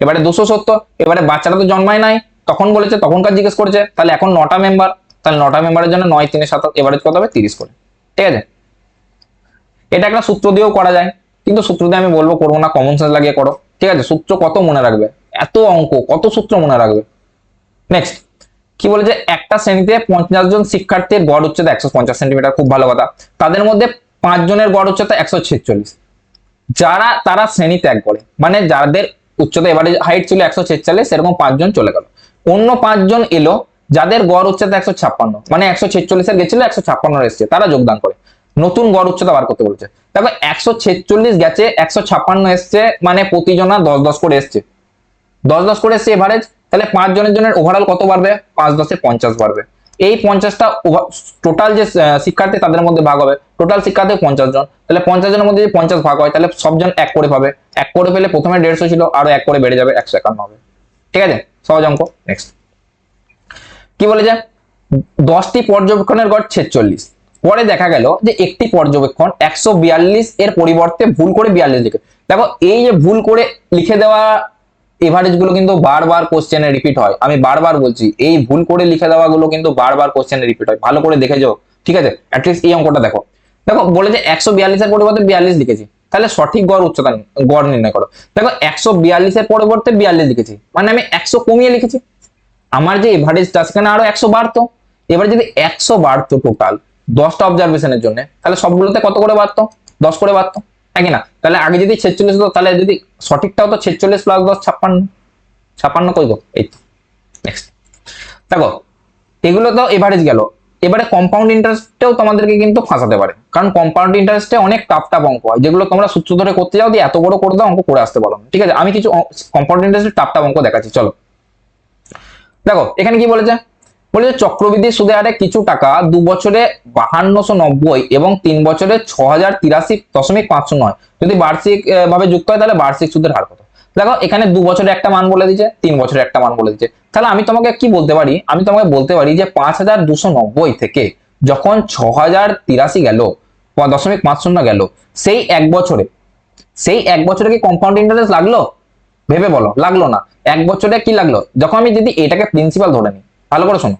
এবারে 270, এবারে বাচ্চাটা তো জন্মায় নাই, তখন বলেছে তখনকার জিজ্ঞেস করেছে, তাহলে এখন 9টা মেম্বার, তাহলে 9টা মেম্বারের জন্য 9 3 7, এভারেজ কত হবে 30 করে। ঠিক আছে, এটা একটা সূত্র দিয়েও করা যায়, কিন্তু সূত্র দিয়ে আমি বলবো করবো না, কমন সেন্স লাগিয়ে করো। ঠিক আছে, সূত্র কত মনে রাখবে, এত অঙ্ক কত সূত্র মনে রাখবে। নেক্সট কি বলে যে একটা শ্রেণীতে 50 জন শিক্ষার্থীর গড় উচ্চতা 150 সেন্টিমিটার, খুব ভালো কথা। তাদের মধ্যে 5 জনের গড় উচ্চতা 146, যারা তারা শ্রেণী ত্যাগ করে, মানে যাদের উচ্চতা এবারে হাইট ছিল 146, এরকম 5 জন চলে গেল, অন্য 5 জন এলো যাদের গড় উচ্চতা 156, মানে 146 এর গেছিল 156 এসছে, তারা যোগদান করে নতুন গড় উচ্চতা বার করতে বলছে। দেখো 146 গেছে 156 এসছে, মানে প্রতিজনা 10 10 করে এসছে, 10 10 করে এসছে এভারেজ, তাহলে 5 জনের জন্য ওভারঅল কত বাড়বে, 5 10 এ 50 বাড়বে। এই 50টা টোটাল যে শিক্ষার্থী তাদের মধ্যে ভাগ হবে, টোটাল শিক্ষার্থী 50 জন, তাহলে 50 জনের মধ্যে যদি 50 ভাগ হয় তাহলে সবজন 1 করে পাবে, 1 করে পেলে প্রথমে 150 ছিল, আরো 1 করে বেড়ে যাবে 151 হবে। ঠিক আছে, সহজ অঙ্ক। নেক্সট কি বলে যে 10টি পর্যবেক্ষণের গড় 46, পরে দেখা গেল যে একটি পর্যবেক্ষণ 142 এর পরিবর্তে ভুল করে 42 লিখে। দেখো এই যে ভুল করে লিখে দেওয়া এভারেজ গুলো কিন্তু বারবার কোশ্চেনে রিপিট হয়, আমি বারবার বলছি এই ভুল করে লিখে দেওয়া গুলো কিন্তু বারবার কোশ্চেনে রিপিট হয়, ভালো করে দেখে যাও। ঠিক আছে, অ্যাটলিস্ট এই অঙ্কটা দেখো, দেখো বলে যে 142 এর পরিবর্তে 42 লিখেছি, তাহলে সঠিক গড় উচ্চতা গড় নির্ণয় করো। দেখো 142 এর পরিবর্তে 42 লিখেছি, মানে আমি 100 কমিয়ে লিখেছি, আমার যে এভারেজটা সেখানে আরো 100 বাড়তো। এবার যদি 100 বাড়তো টোটাল 10টা অবজারভেশনের জন্য, তাহলে সবগুলোতে কত করে বাড়তো, 10 করে বাড়তো। হ্যাঁ কি না? তাহলে আগে যদি 46 হতো, তাহলে যদি সঠিকটা হতো 46 প্লাস 10 56, 56 কই গো, এই তো। নেক্সট দেখো, এগুলো তো এভারেজ গেল। এবারে কম্পাউন্ড ইন্টারেস্টেও তোমাদেরকে কিন্তু ফাঁসাতে পারে, কারণ কম্পাউন্ড ইন্টারেস্টে অনেক টাফ টাফ অঙ্ক হয়, যেগুলো তোমরা সূত্র ধরে করতে যাও দিয়ে এত বড় করে দাও, অঙ্ক করে আসতে পারো না। ঠিক আছে, আমি কিছু কম্পাউন্ড ইন্টারেস্টের টাফ টাফ অঙ্ক দেখাচ্ছি, চলো। দেখো এখানে কি বলেছে, বলেছে চক্রবৃদ্ধি সুদে হারে কিছু টাকা 2 বছরে 5290 এবং 3 বছরে 6083.509 যদি বার্ষিক ভাবে যুক্ত হয়, তাহলে বার্ষিক সুদের হার কত? দেখো এখানে 2 বছরে একটা মান বলে দিয়েছে, 3 বছরে একটা মান বলে দিয়েছে। তাহলে আমি তোমাকে কি বলতে পারি, আমি তোমাকে বলতে পারি যে 5290 থেকে যখন 6083 গেল, 0.50 গেল, সেই এক বছরে, সেই এক বছরে কি কম্পাউন্ড ইন্টারেস্ট লাগলো? ভেবে বলো, লাগলো না। এক বছরে কি লাগলো? যখন আমি যদি এটাকে প্রিন্সিপাল ধরে নিই, ভালো করে শোনো,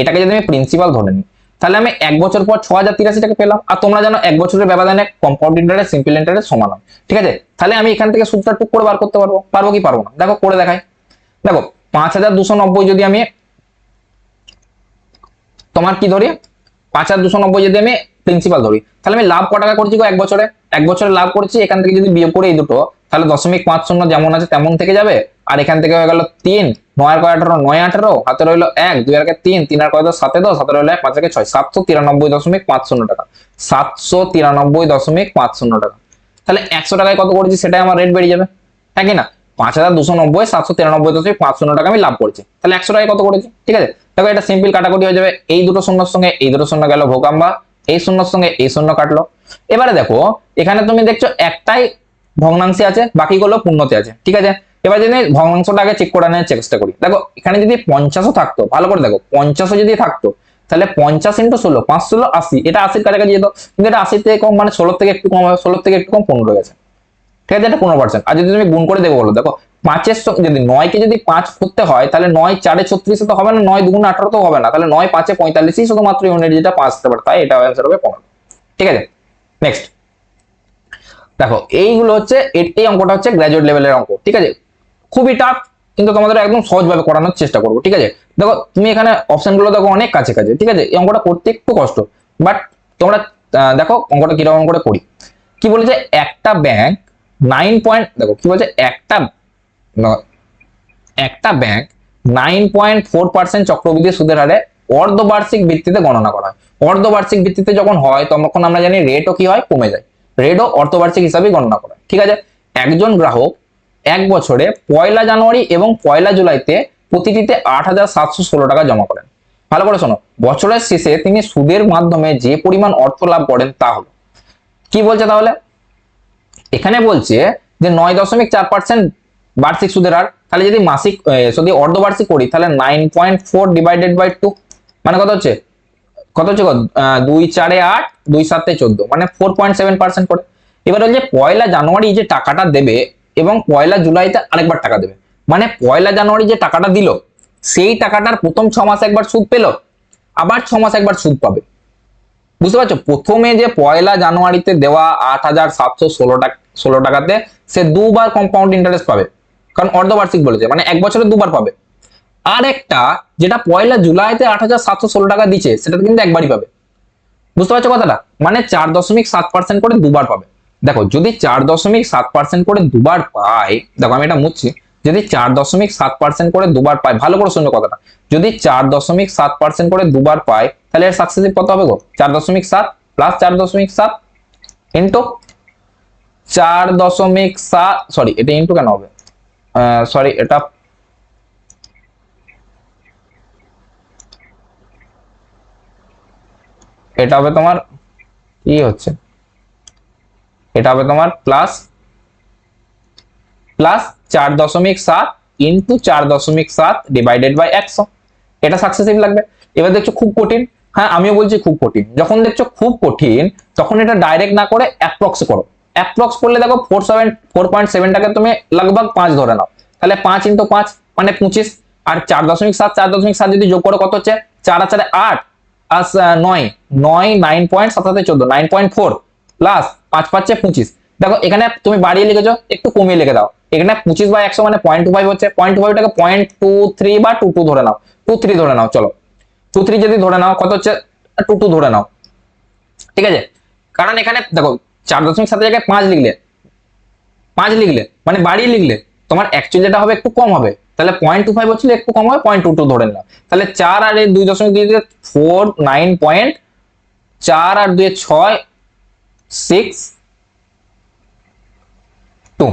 এটাকে যদি আমি প্রিন্সিপাল ধরে নিই, তাহলে আমি এক বছর পর 6083 টাকা পেলাম। আর তোমরা জানো এক বছরের ব্যবধানে কম্পাউন্ড ইন্টারেস্ট সিম্পল ইন্টারেস্ট সমান হয়। ঠিক আছে, তাহলে আমি এখান থেকে সূত্রটা টুক করে বার করতে পারবো, পারবো কি পারবো না? দেখো করে দেখাই। দেখো 5290 যদি আমি তোমার কি ধরি, 5290 যদি আমি প্রিন্সিপাল ধরি, তাহলে আমি লাভ ক টাকা করছি গো এক বছরে? এক বছরে লাভ করছি, এখান থেকে যদি বিয়োগ করে এই দুটো, তাহলে 0.50 যেমন আছে তেমন থেকে যাবে। আর এখান থেকে হয়ে গেল 3, 9 আর 18, 9 18, হাতে রইলো 1, 2 আর 3, 3 আর 7 10, হাতে রইলো 1, 5 আর 6, 793.50 টাকা, 793.50 টাকা। তাহলে 100 টাকায় কত করেছি সেটাই আমার রেট বেরিয়ে যাবে, হ্যাঁ কি না? 5290 793.50 টাকা আমি লাভ করেছি, তাহলে 100 টাকায় কত করেছি? ঠিক আছে, দেখো এটা সিম্পল কাটাকুটি হয়ে যাবে, এই দুটো শূন্যর সঙ্গে এই দুটো শূন্য গেল ভোগাম্বা, এই শূন্যর সঙ্গে এই শূন্য কাটলো। এবারে দেখো এখানে তুমি দেখছো একটাই ভগ্নাংশে আছে, বাকিগুলো পূর্ণতে আছে। ঠিক আছে, এবার যদি ভগ্নাংশটা আগে চেক করে নেওয়ার চেষ্টা করি, দেখো এখানে যদি 50ও থাকতো, ভালো করে দেখো 50ও যদি থাকতো, তাহলে 50 × 16, 5 16 80, এটা 80 কাছাকাছি যেত, কিন্তু এটা 80 থেকে কম, মানে 16 থেকে একটু কম হবে, 16 থেকে একটু কম 15 গেছে। ঠিক আছে, এটা 15%। আর যদি তুমি গুণ করে দেবো, বলো দেখো 5 সঙ্গে যদি 9 কে যদি 5 করতে হয়, তাহলে 9 4 36 তো হবে না, 9 2 18 তো হবে না, তাহলে 9 5 45 শুধুমাত্র ইউনিট যেটা 5 আসতে পারে, তাই এটা অ্যান্সার হবে 15। ঠিক আছে, নেক্সট দেখো এইগুলো হচ্ছে, এই অঙ্কটা হচ্ছে গ্র্যাজুয়েট লেভেলের অঙ্ক। ঠিক আছে, খুবই টাফ, কিন্তু তোমাদের একদম সহজভাবে করানোর চেষ্টা করবো। ঠিক আছে, দেখো তুমি এখানে অপশনগুলো দেখো অনেক কাছে কাছে। ঠিক আছে, এই অঙ্কটা করতে একটু কষ্ট, বাট তোমরা দেখো অঙ্কটা কিরকম করে করি। কি বলেছে, একটা ব্যাংক 9 দেখো কি বলছে, একটা ব্যাংক 9.4% চক্রবৃদ্ধি সুদের হারে অর্ধবার্ষিক ভিত্তিতে গণনা করা হয়। অর্ধবার্ষিক ভিত্তিতে যখন হয়, তখন আমরা জানি রেটও কি হয়, কমে যায়। রেটও অর্ধবার্ষিক হিসাবে গণনা করা হয়। ঠিক আছে, একজন গ্রাহক এক বছরে 1 জানুয়ারি এবং 1 জুলাইতে প্রতিটিতে 8716 টাকা জমা করেন। ভালো করে শোনো, বছরের শেষে তিনি সুদের মাধ্যমে যে পরিমাণ অর্থ লাভ করেন তা হলো, কি বলছে তাহলে, এখানে বলছে যে 9.4% বার্ষিক সুদের হার। তাহলে যদি মাসিক যদি অর্ধবার্ষিক করি, তাহলে 9.4 ডিভাইডেড বাই 2, মানে কত হচ্ছে, কত হচ্ছে, 2 4 8, 2 7 14, মানে 4.7% করে। এবার হচ্ছে 1 জানুয়ারি যে টাকাটা দেবে এবং 1 জুলাইতে আরেকবার টাকা দেবে, মানে 1 জানুয়ারি যে টাকাটা দিল, সেই টাকাটার প্রথম 6 মাস একবার সুদ পেল, আবার 6 মাস একবার সুদ পাবে। বুঝতে পারছো, প্রথমে যে 1 জানুয়ারিতে দেওয়া 8716 টাকাতে সে দুবার কম্পাউন্ড ইন্টারেস্ট পাবে, কারণ অর্ধবার্ষিক বলেছে, মানে এক বছরে দুবার পাবে। আর একটা যেটা 1 জুলাইতে 8716 টাকা দিচ্ছে, সেটা কিন্তু একবারই পাবে। বুঝতে পারছো কথাটা, মানে 4.7% করে দুবার পাবে। দেখো যদি 4.7% করে দুবার পাই, দেখো আমি এটা মুছছি, যদি 4.7% করে দুবার পাই, ভালো করে শুনছো কথাটা, যদি 4.7% করে দুবার পাই, তাহলে এর সাকসেসিভ কত হবে গো, 4.7 প্লাস 4.7 ইন্টু 4.7, সরি এটা ইন্টু কেন হবে, সরি এটা হবে তোমার কি হচ্ছে, এটা হবে তোমার প্লাস 4.7 ইন্টু 4.7 ডিভাইডেড বাই 100, এটা সাকসেসিভ লাগবে। এবার দেখছো খুব কঠিন, হ্যাঁ আমিও বলছি খুব কঠিন। যখন দেখছো খুব কঠিন, তখন এটা ডাইরেক্ট না করে অ্যাপ্রক্স করো। অ্যাপ্রক্স করলে দেখো 4.7 টাকে তুমি লগভগ 5 ধরে নাও, তাহলে 5 ইন্টু 5 মানে 25, আর 4.7 যদি যোগ করো কত হচ্ছে, 4 আর 4 8, আর 9 9 9.7 9.4 প্লাস 5 5 25। দেখো এখানে তুমি বাড়িয়ে লিখেছো, একটু কমিয়ে লিখে দাও, এখানে 25/100 মানে 0.25 হচ্ছে, 0.25 টাকে 0.23 বা 22 ধরে নাও, 23 ধরে নাও, চলো 23 যদি ধরে নাও কত হচ্ছে, 22 ধরে নাও। ঠিক আছে, কারণ এখানে দেখো 4.7 জায়গায় 5 লিখলে, 5 লিখলে মানে বাড়িয়ে লিখলে তোমার অ্যাকচুয়ালি যেটা হবে একটু কম হবে। তাহলে 0.25 হচ্ছিল, একটু কম হবে 0.22 ধরে নিলাম। তাহলে 4 আর 2.2 4 9.4 আর 2 6 6 2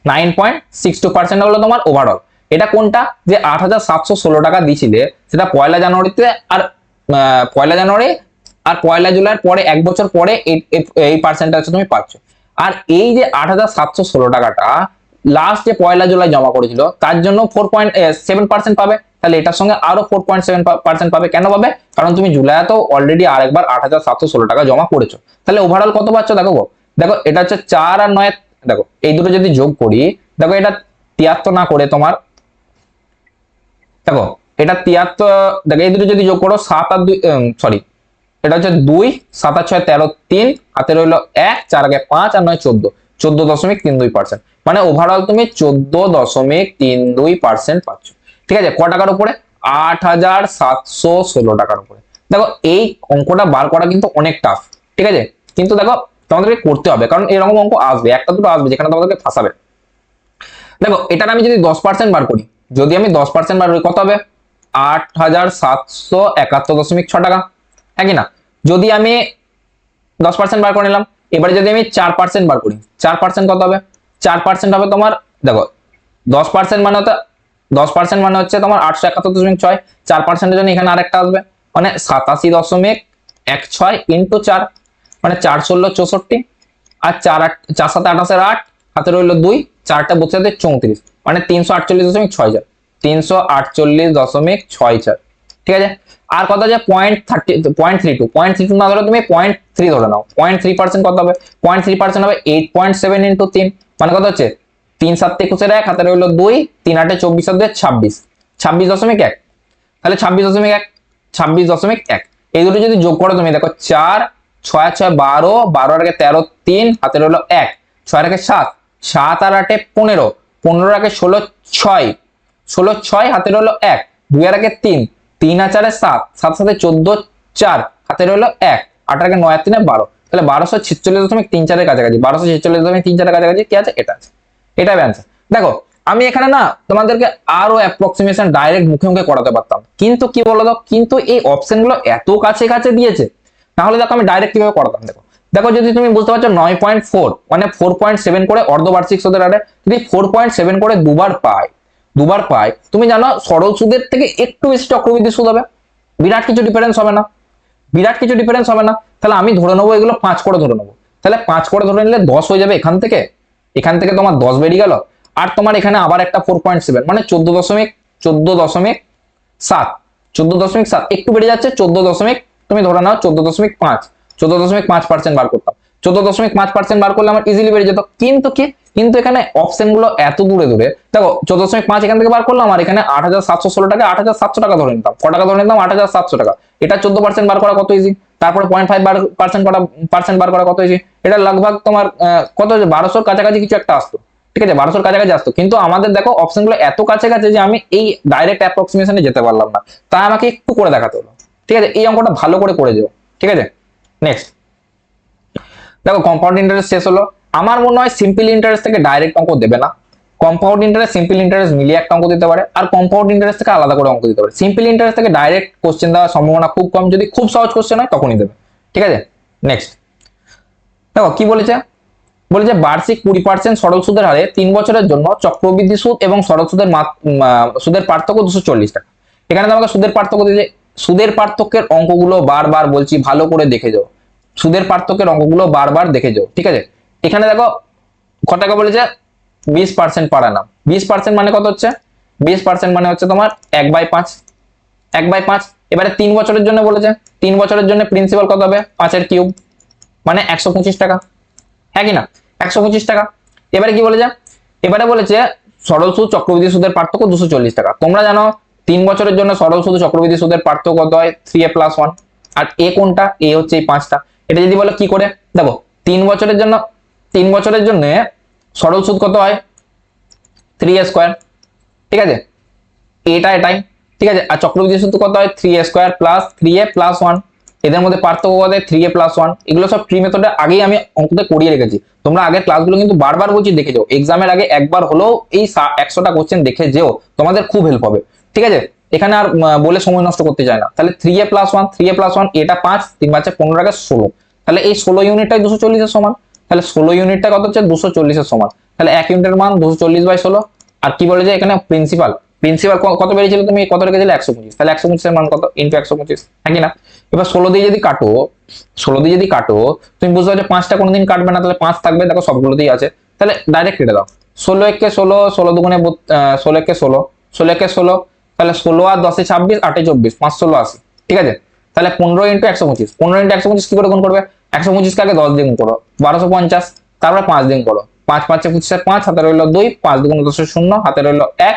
9.62% হলো তোমার ওভারঅল। এটা কোনটা যে 8,716 টাকা দিছিলে সেটা পয়লা জানুয়ারিতে, আর পয়লা জানুয়ারি আর পয়লা জুলাইয়ের পরে 1 বছর পরে এই পার্সেন্টটা হচ্ছে তুমি পাচ্ছ। আর এই যে 8,716 টাকাটা লাস্ট যে পয়লা জুলাই জমা করেছিল তার জন্য 4.7% পাবে। তাহলে এটার সঙ্গে আরো 4.7% পাবে। কেন পাবে? কারণ তুমি জুলাইতেও অলরেডি আরেকবার 8,716 টাকা জমা করেছো। তাহলে ওভারঅল কত পাচ্ছ দেখো, দেখো এটা হচ্ছে 4 আর 9, দেখো এই দুটো যদি যোগ করি, দেখো এটা 73 না করে তোমার, দেখো এটা 73, দেখো এই দুটো যদি যোগ করো 7 আর 2, সরি এটা হচ্ছে 2 7 আর 6 13 3 হাতে রইলো 1 4 আগে 5 আর 9 14.32%। মানে ওভারঅল তুমি 14.32% পাচ্ছ। ঠিক আছে, ক টাকার উপরে? 8,716 টাকার উপরে। দেখো এই অঙ্কটা বার করা কিন্তু অনেক টাফ, ঠিক আছে, কিন্তু দেখো তোমাদেরকে করতে হবে, কারণ এরকম অঙ্ক আসবে, একটা দুটো আসবে যেখানে তোমাদেরকে ফাঁসাবে। দেখো এটার আমি যদি 10% বার করি, যদি আমি 10% বার করি কত হবে? 8,771.6 টাকা, হ্যাঁ কি না? যদি আমি 10% বার করে নিলাম, এবারে যদি আমি 4% বার করি, 4% কত হবে? 4% হবে তোমার, দেখো 10% মানে হচ্ছে 10% মানে হচ্ছে তোমার 871.6, 4%-এর জন্য এখানে আরেকটা আসবে, মানে 87.16 ইন্টু 4, মানে 4 16 64, আর 4 8 4 7 28 8 হাতে রইলো 2, 4টা বসে 34, মানে 348.64, 348.64। ঠিক আছে, আর কত আছে? 0.32 না ধরো তুমি 0.3 ধরে নাও। 0.3% কত হবে? 0.3% হবে 8.7 ইন্টু 3, মানে কত হচ্ছে? 3 7 21 1 হাতে রইলো 2, 3 8 24 আর 2 26, 26.1। তাহলে 26.1, 26.1 এই দুটো যদি যোগ করো তুমি দেখো 4 6 6 12, 12 আর আগে 13 3 হাতে রইলো 1, 6 আর আগে 7, 7 আর 8 15, 15 আগে 16 6, 16 6 হাতে রইলো 1, 2 আর আগে 3, 3 আর 4 7, 7 7 14 4 হাতে রইলো 1, 8 আগে 9 আর 3 12। তাহলে 1246.34 কাছাকাছি, 1246.34 কাছাকাছি কি আছে? এটা আছে, এটাই অ্যান্সার। দেখো আমি এখানে না তোমাদেরকে আরো অ্যাপ্রক্সিমেশন ডাইরেক্ট মুখে মুখে করাতে পারতাম, কিন্তু কি বলো তো, কিন্তু এই অপশন গুলো এত কাছে কাছে দিয়েছে, তাহলে দেখো আমি ডাইরেক্ট কিভাবে করাতাম। দেখো দেখো যদি তুমি বুঝতে পারছো 9.4 মানে 4.7 করে অর্ধবার্ষিক সুদের হারে যদি 4.7 করে দুবার পায়, তুমি জানো সরল সুদের থেকে একটু বেশি চক্রবৃদ্ধি সুদ হবে, বিরাট কিছু ডিফারেন্স হবে না, বিরাট কিছু ডিফারেন্স হবে না। তাহলে আমি ধরে নেবো এগুলো 5 করে ধরে নেবো, তাহলে 5 করে ধরে নিলে 10 হয়ে যাবে, এখান থেকে তোমার 10 বেরিয়ে গেল, আর তোমার এখানে আবার একটা 4.7 মানে 14.7 একটু বেড়ে যাচ্ছে 14 তুমি ধরে নাও 14.5% বার করতাম, 14.5% বার করলে আমার ইজিলি বেড়ে যেত। কিন্তু এখানে অপশন গুলো এত দূরে দূরে, দেখো 14.5 এখান থেকে বার করলাম, আর এখানে 8,716 টাকা 8,700 টাকা ধরে নিতাম, ক টাকা ধরে নিতাম? 8,700 টাকা। এটা 14% বার করা কত ইজি, তারপরে 0.5% বার করা কত ইজি, এটা লগভগ তোমার কত 1200 কাছাকাছি কিছু একটা আসতো, ঠিক আছে, 1200 কাছাকাছি আসতো। কিন্তু আমাদের দেখো অপশন গুলো এত কাছে কাছে যে আমি এই ডাইরেক্ট অ্যাপ্রক্সিমেশনে যেতে পারলাম না, তাই আমাকে একটু করে দেখাতে হলো। ঠিক আছে, এই অঙ্কটা ভালো করে যাও। ঠিক আছে, নেক্সট দেখো কম্পাউন্ড ইন্টারেস্ট শেষ হলো। আমার মনে হয় সিম্পল ইন্টারেস্ট থেকে ডাইরেক্ট অঙ্ক দেবে না, কম্পাউন্ড ইন্টারেস্ট সিম্পল ইন্টারেস্ট মিলিয়ে একটা অঙ্ক দিতে পারে, আর কম্পাউন্ড ইন্টারেস্ট থেকে আলাদা করে অঙ্ক দিতে পারে। সিম্পল ইন্টারেস্ট থেকে ডাইরেক্ট কোশ্চেন দেওয়ার সম্ভাবনা খুব কম, যদি খুব সহজ কোশ্চেন হয় তখনই দেবে। ঠিক আছে, নেক্সট দেখো কি বলেছে, বলেছে বার্ষিক 20% সরল সুদের হারে 3 বছরের জন্য চক্রবৃদ্ধি সুদ এবং সরল সুদের পার্থক্য 240 টাকা। এখানে তোমাকে সুদের পার্থক্য দিয়েছে, সুদের পার্থক্যের অঙ্কগুলো বারবার বলছি ভালো করে দেখে যাও, সুদের পার্থক্যের অঙ্কগুলো বারবার দেখে যাও। ঠিক আছে, এখানে দেখো কত টাকা বলেছে? 20% পার আনাম। 20% মানে কত হচ্ছে? 20% মানে হচ্ছে তোমার 1/5, 1/5। এবারে 3 বছরের জন্য বলেছে, 3 বছরের জন্য প্রিন্সিপাল কত হবে? 5 এর কিউব, মানে 125 টাকা, হ্যাঁ কি না? 125 টাকা। এবারে কি বলেছে? এবারে বলেছে সরল সুদ চক্রবৃদ্ধি সুদের পার্থক্য 240 টাকা। তোমরা জানো 3 বছরের জন্য সরল সুদ চক্রবৃদ্ধি সুদের পার্থক্য কত হয়? 3a + 1। আর এ কোনটা? এ হচ্ছে এই 5টা। এটা যদি বলো কি করে, দেখো 3 বছরের জন্য সরল সুদ কত হয়? 3a²। ঠিক আছে, এটাই, ঠিক আছে। আর চক্রবৃদ্ধি সুদ কত হয়? 3a² + 3a + 1। এদের মধ্যে পার্থক্য কত, 3a+1, এগুলো সব ট্রি মেথডে আগেই আমি অঙ্কতে করিয়ে রেখেছি। তোমরা আগের ক্লাসগুলো কিন্তু বারবার বলছি দেখে যাও, এক্সামের আগে একবার হলেও এই 100টা কোশ্চেন দেখে যেও, তোমাদের খুব হেল্প হবে। ঠিক আছে, এখানে আর বলে সময় নষ্ট করতে চাই না। তাহলে 3a+1 এটা 5, 3 5 15 টাকা 16, তাহলে এই 16 ইউনিটটাই 240 এর সমান। তাহলে 16 ইউনিটটা কত হচ্ছে, 240 এর সমান। তাহলে 1 ইউনিটের মান 240/16। আর কি বলে যে এখানে প্রিন্সিপাল কত বেরিয়েছিল, তুমি কত রেখেছিলে 125, তাহলে 125 এর মান কত ইনটু 125, হ্যাঁ কি না? এবার 16 দিয়ে যদি কাটো তুমি বুঝতে পারছো 5টা কোনোদিন কাটবে না, তাহলে 5 থাকবে, দেখো সবগুলোতেই আছে। তাহলে ডাইরেক্ট কেটে দাও, 16 একে 16, 16 দুগুণে 16 একে 16, 16 একে 16, তাহলে 16 আর 10 এ 26, 8 এ 24, 5 16 80। ঠিক আছে, তাহলে 15 ইন্টু 125, 15 ইন্টু 125 কি করে গুণ করবে, 125 কে আগে 10 দিয়ে গুণ করো, 1250, তারপরে 5 দিয়ে গুণ করো, 5 5 এ 25 5, হাতে রইল 2, 5 দুগুণে 10 0, হাতে রইল 1,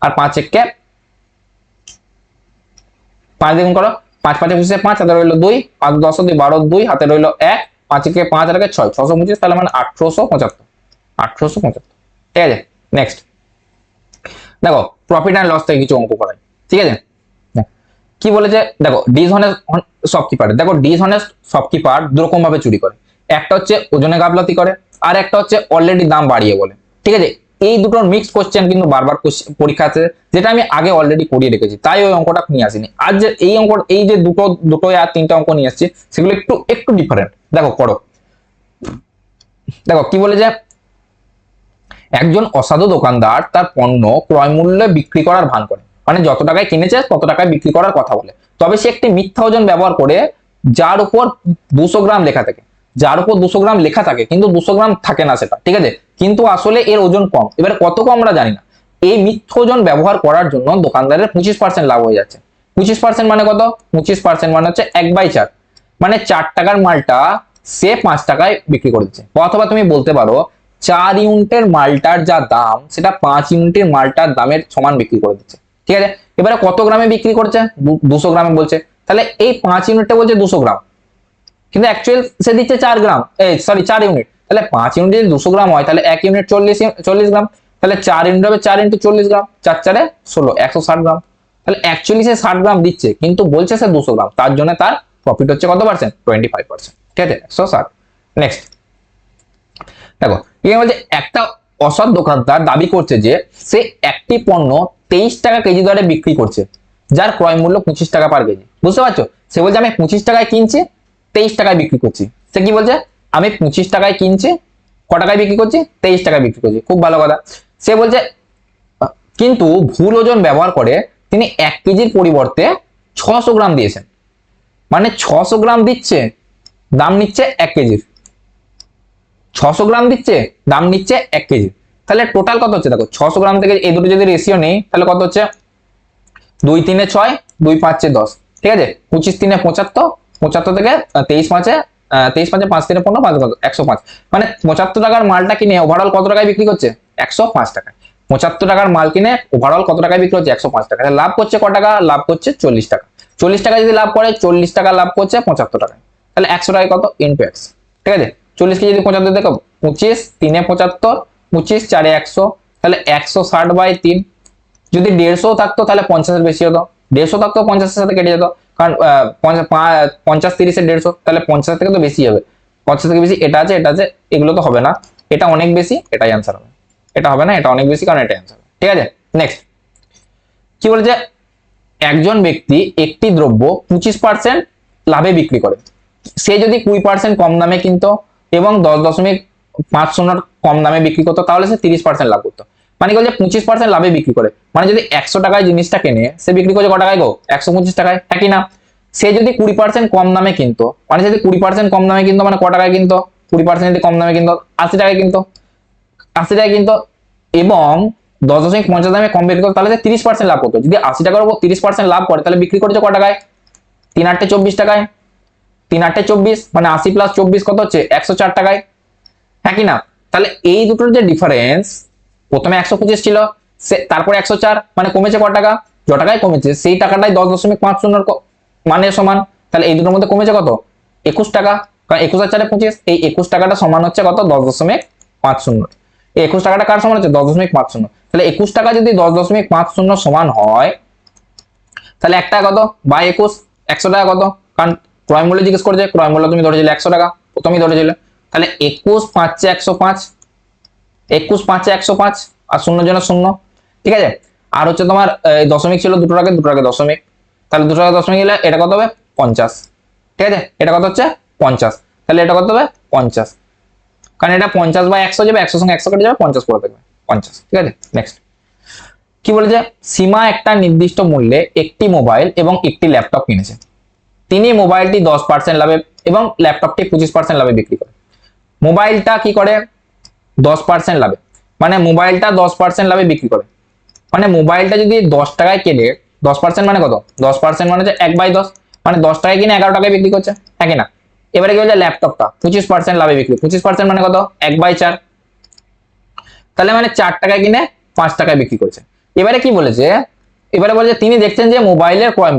আর 5 একে 5 দিয়ে গুণ করো, 5 5 এ 25 5, হাতে রইল 2, 5 10 2 12 2, হাতে রইল 1, 5 একে 5 আর 6 625, তাহলে মানে 1875। ঠিক আছে, নেক্সট দেখো প্রফিট এন্ড লস থেকে কিছু অঙ্ক করাই। ঠিক আছে, কি বলেছে দেখো, ডিসঅনেস্ট শপকিপার, দেখো ডিসঅনেস্ট শপকিপার দুরকম ভাবে চুরি করে, একটা হচ্ছে ওজনে গাফলাতি করে, আর একটা হচ্ছে অলরেডি দাম বাড়িয়ে বলে। ঠিক আছে, এই দুটোর মিক্স কোশ্চেন কিন্তু বারবার পরীক্ষাতে, যেটা আমি আগে অলরেডি করিয়ে রেখেছি, তাই ওই অঙ্কটা নিয়ে আসিনি। আর যে এই অঙ্ক, এই যে দুটো আর তিনটা অঙ্ক নিয়ে আসছি, সেগুলো একটু ডিফারেন্ট। দেখো করো, দেখো কি বলে যে একজন অসাধু দোকানদার তার পণ্য ক্রয় মূল্যে বিক্রি করার ভান করে, মানে যত টাকায় কিনেছে তত টাকায় বিক্রি করার কথা বলে, তবে সে একটি মিথ্যা ওজন ব্যবহার করে যার উপর 200 গ্রাম লেখা থাকে, কিন্তু 200 গ্রাম থাকে না সেটা। ঠিক আছে, কিন্তু আসলে এর ওজন কম। এবারে কত কম আমরা জানি না। এই মিথ্যা ওজন ব্যবহার করার জন্য দোকানদারের 25% লাভ হয়ে যাচ্ছে। 25% মানে কত, 25% মানে হচ্ছে 1/4, মানে 4 টাকার মালটা সে 5 টাকায় বিক্রি করে দিচ্ছে। অথবা তুমি বলতে পারো 4 ইউনিটের মালটার যা দাম, সেটা 5 ইউনিটের মালটার দামের সমান বিক্রি করে দিচ্ছে। ঠিক আছে, এবারে কত গ্রামে বিক্রি করছে, 200 গ্রামে বলছে, তাহলে এই 5 ইউনিটটা বলছে 200 গ্রাম, কিন্তু অ্যাকচুয়াল সে দিচ্ছে 4 গ্রাম, 4 ইউনিট। তাহলে 5 ইউনিট যদি 200 গ্রাম হয়, তাহলে 1 ইউনিট 40 গ্রাম, তাহলে 4 ইউনিট হবে 4 ইন্টু 40 গ্রাম, 4 4 এ 16, 160 গ্রাম। তাহলে অ্যাকচুয়ালি সে 60 গ্রাম দিচ্ছে, কিন্তু বলছে সে 200 গ্রাম, তার জন্য তার প্রফিট হচ্ছে কত পার্সেন্ট, 25%। ঠিক আছে, 160। নেক্সট দেখো, এখানে বলছে একটা অসৎ দোকানদার দাবি করছে যে সে একটি পণ্য 23 টাকা কেজি দরে বিক্রি করছে, যার ক্রয় মূল্য 25 টাকা পার কেজি। বুঝতে পারছো, সে বলছে আমি 25 টাকায় কিনছি, 23 টাকায় বিক্রি করছি। সে কি বলছে, আমি 25 টাকায় কিনছি, ক টাকায় বিক্রি করছি, 23 টাকায় বিক্রি করছি। খুব ভালো কথা। সে বলছে কিন্তু ভুল ওজন ব্যবহার করে তিনি 1 কেজির পরিবর্তে 600 গ্রাম দিয়েছেন, মানে 600 গ্রাম দিচ্ছে, দাম নিচ্ছে 1 কেজির, 600 গ্রাম দিচ্ছে, দাম নিচ্ছে 1 কেজি। তাহলে টোটাল কত হচ্ছে, দেখো 600 গ্রাম থেকে এই দুটো যদি রেশিও নেই, তাহলে কত হচ্ছে, 2 3 এ 6, 2 5 এ 10। ঠিক আছে, 25 3 এ 75, 75 থেকে 23 5 এ 5 3 এ 15, 5 105, মানে 75 টাকার মালটা কিনে ওভারঅল কত টাকায় বিক্রি করছে, 105 টাকায়। 75 টাকার মাল কিনে ওভারঅল কত টাকায় বিক্রি হচ্ছে, 105 টাকা। লাভ করছে ক টাকা, লাভ করছে 40 টাকা। 40 টাকা যদি লাভ করে, 40 টাকা লাভ করছে 75 টাকায়, তাহলে 100 টাকায় কত ইনটু x। ঠিক আছে, 40 কে যদি 75 দেখো, 25 3 এ 75, 25 4 এ 100, তাহলে 160/3। যদি 150 থাকতো তাহলে 50 এর বেশি হতো, 150 থাকতো 50 এর সাথে কেটে যেত, কারণ 50 30 এর 150, তাহলে 50 থেকে তো বেশি হবে, 50 থেকে বেশি এটা আছে, এগুলো তো হবে না, এটা অনেক বেশি, এটাই অ্যান্সার হবে। এটা হবে না, এটা অনেক বেশি, কারণ এটা অ্যান্সার। ঠিক আছে, নেক্সট কি বলেছে, একজন ব্যক্তি একটি দ্রব্য 25% লাভে বিক্রি করে, সে যদি 20% কম দামে কিনতো এবং 10.50 কম দামে বিক্রি করতো, তাহলে সে 30% লাভ করতো। মানে বলছে 25% লাভে বিক্রি করে, মানে যদি 100 টাকায় জিনিসটা কেনে, সে বিক্রি করছে ক টাকায় গো, 125 টাকায়, হ্যাঁ কি না? সে যদি 20% কম দামে কিনতো, মানে যদি 20% কম দামে কিনতো, মানে ক টাকায় কিনতো, 20% যদি কম দামে কিনতো, 80 টাকায় কিনতো, 80 টাকায় কিনতো, এবং 10.50 দামে কম বিক্রি করতো, তাহলে সে 30% লাভ করতো। যদি 80 টাকার উপর 30% লাভ করে, তাহলে বিক্রি করেছে ক টাকায়, 3 8 24 টাকায়, 3 8 24, মানে 80 + 24 কত হচ্ছে, 104 টাকায়, হ্যাঁ কি না? তাহলে এই দুটোর যে ডিফারেন্স, প্রথমে 125 ছিল, তারপরে 104, মানে কমেছে ক টাকা, য টাকায় কমেছে, সেই টাকাটাই 10.50 মানে সমান। তাহলে এই দুটোর মধ্যে কমেছে কত, 21 টাকা, কারণ 21 আর 4 25, এই 21 টাকাটা সমান হচ্ছে কত, 10.50। এই 21 টাকাটা কার সমান হচ্ছে, 10.50। তাহলে 21 টাকা যদি 10.50 সমান হয়, তাহলে 1 টাকা কত, বাই 21, 100 টাকা কত, কারণ ক্রয় মূল্য জিজ্ঞেস করেছে, ক্রয় মূল্য তুমি ধরেছিলে 100 টাকা, প্রথমেই ধরেছিলে। তাহলে 21 5 105 105 আর শূন্যর জন্য শূন্য, ঠিক আছে। আর হচ্ছে তোমার দশমিক ছিল 2 টাকা, 2 টাকা দশমিক, তাহলে 2 টাকা দশমিক গেলে এটা কত হবে 50, ঠিক আছে। এটা কত হচ্ছে 50, তাহলে এটা কত হবে 50, কারণ এটা 50/100 যাবে, 100 সঙ্গে 100 কেটে যাবে, 50 পড়ে থাকবে 50, ঠিক আছে। নেক্সট কি বলেছে, সীমা একটা নির্দিষ্ট মূল্যে একটি মোবাইল এবং একটি ল্যাপটপ কিনেছে। তিনি মোবাইলটি 10% লাভে এবং ল্যাপটপটি 25% লাভে বিক্রি করে। মোবাইলটা কি করে 10% লাভে, মানে মোবাইলটা 10% লাভে বিক্রি করে, মানে মোবাইলটা যদি 10 টাকায় কেনে, 10% মানে কত, 10% মানে হচ্ছে 1/10, মানে 10 টাকায় কিনে 11 টাকায় বিক্রি করছে, হ্যাঁ কি না। এবারে কি বলছে ল্যাপটপটা 25% লাভে বিক্রি, 25% মানে কত 1/4, তাহলে মানে 4 টাকায় কিনে 5 টাকায় বিক্রি করছে। এবারে কি বলেছে, এবারে বলছে তিনি দেখছেন যে মোবাইলের ক্রয়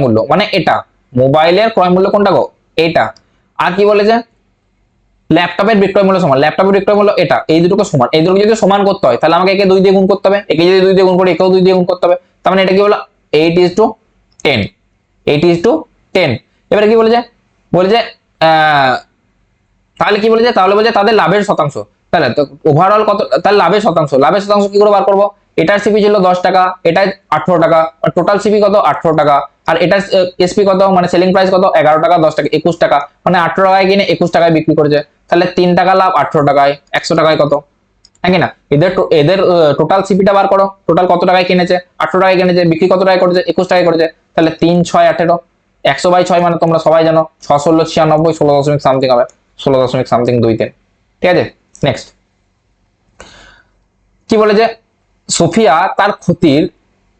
মূল্য মানে এটা, মোবাইলের ক্রয় মূল্য কোনটা গো এটা, আর কি বলেছে ল্যাপটপের বিক্রয় মূল্য সমান, ল্যাপটপের বিক্রয় মূল্য এটা, এই দুটোকে সমান, এই দুটোকে যদি সমান করতে হয় তাহলে আমাকে একে 2 দিয়ে গুণ করতে হবে, একে যদি 2 দিয়ে গুণ করি একেও 2 দিয়ে গুণ করতে হবে, তার মানে এটা কি হলো 8:10, 8:10। এবারে কি বলেছে, বলেছে তাহলে কি বলেছে, তাহলে বলছে তাদের লাভের শতাংশ, তাহলে ওভারঅল কত, তাহলে লাভের শতাংশ কি করে বার করবো, এটার সিপি ছিল 10 টাকা, এটা 18 টাকা, টোটাল সিপি কত 18 টাকা, আর এটার এসপি কত মানে সেলিং প্রাইস কত 11 টাকা, 10 টাকা 21 টাকা, মানে 18 টাকায় কিনে 21 টাকায় বিক্রি করেছে, তাহলে 3 টাকা লাভ 18 টাকায়, 100 টাকায় কত, হ্যাঁ কি না। এদের টোটাল সিপিটা বার করো, টোটাল কত টাকায় কিনেছে 18 টাকায় কিনেছে, বিক্রি কত টাকায় করেছে 21 টাকায় করেছে, তাহলে 3 6 18, 100/6 মানে তোমরা সবাই জানো 6 16 96, 16 দশমিক সামথিং হবে, 16 দশমিক সামথিং 23, ঠিক আছে। নেক্সট কি বলে যে সোফিয়া তার ক্ষতির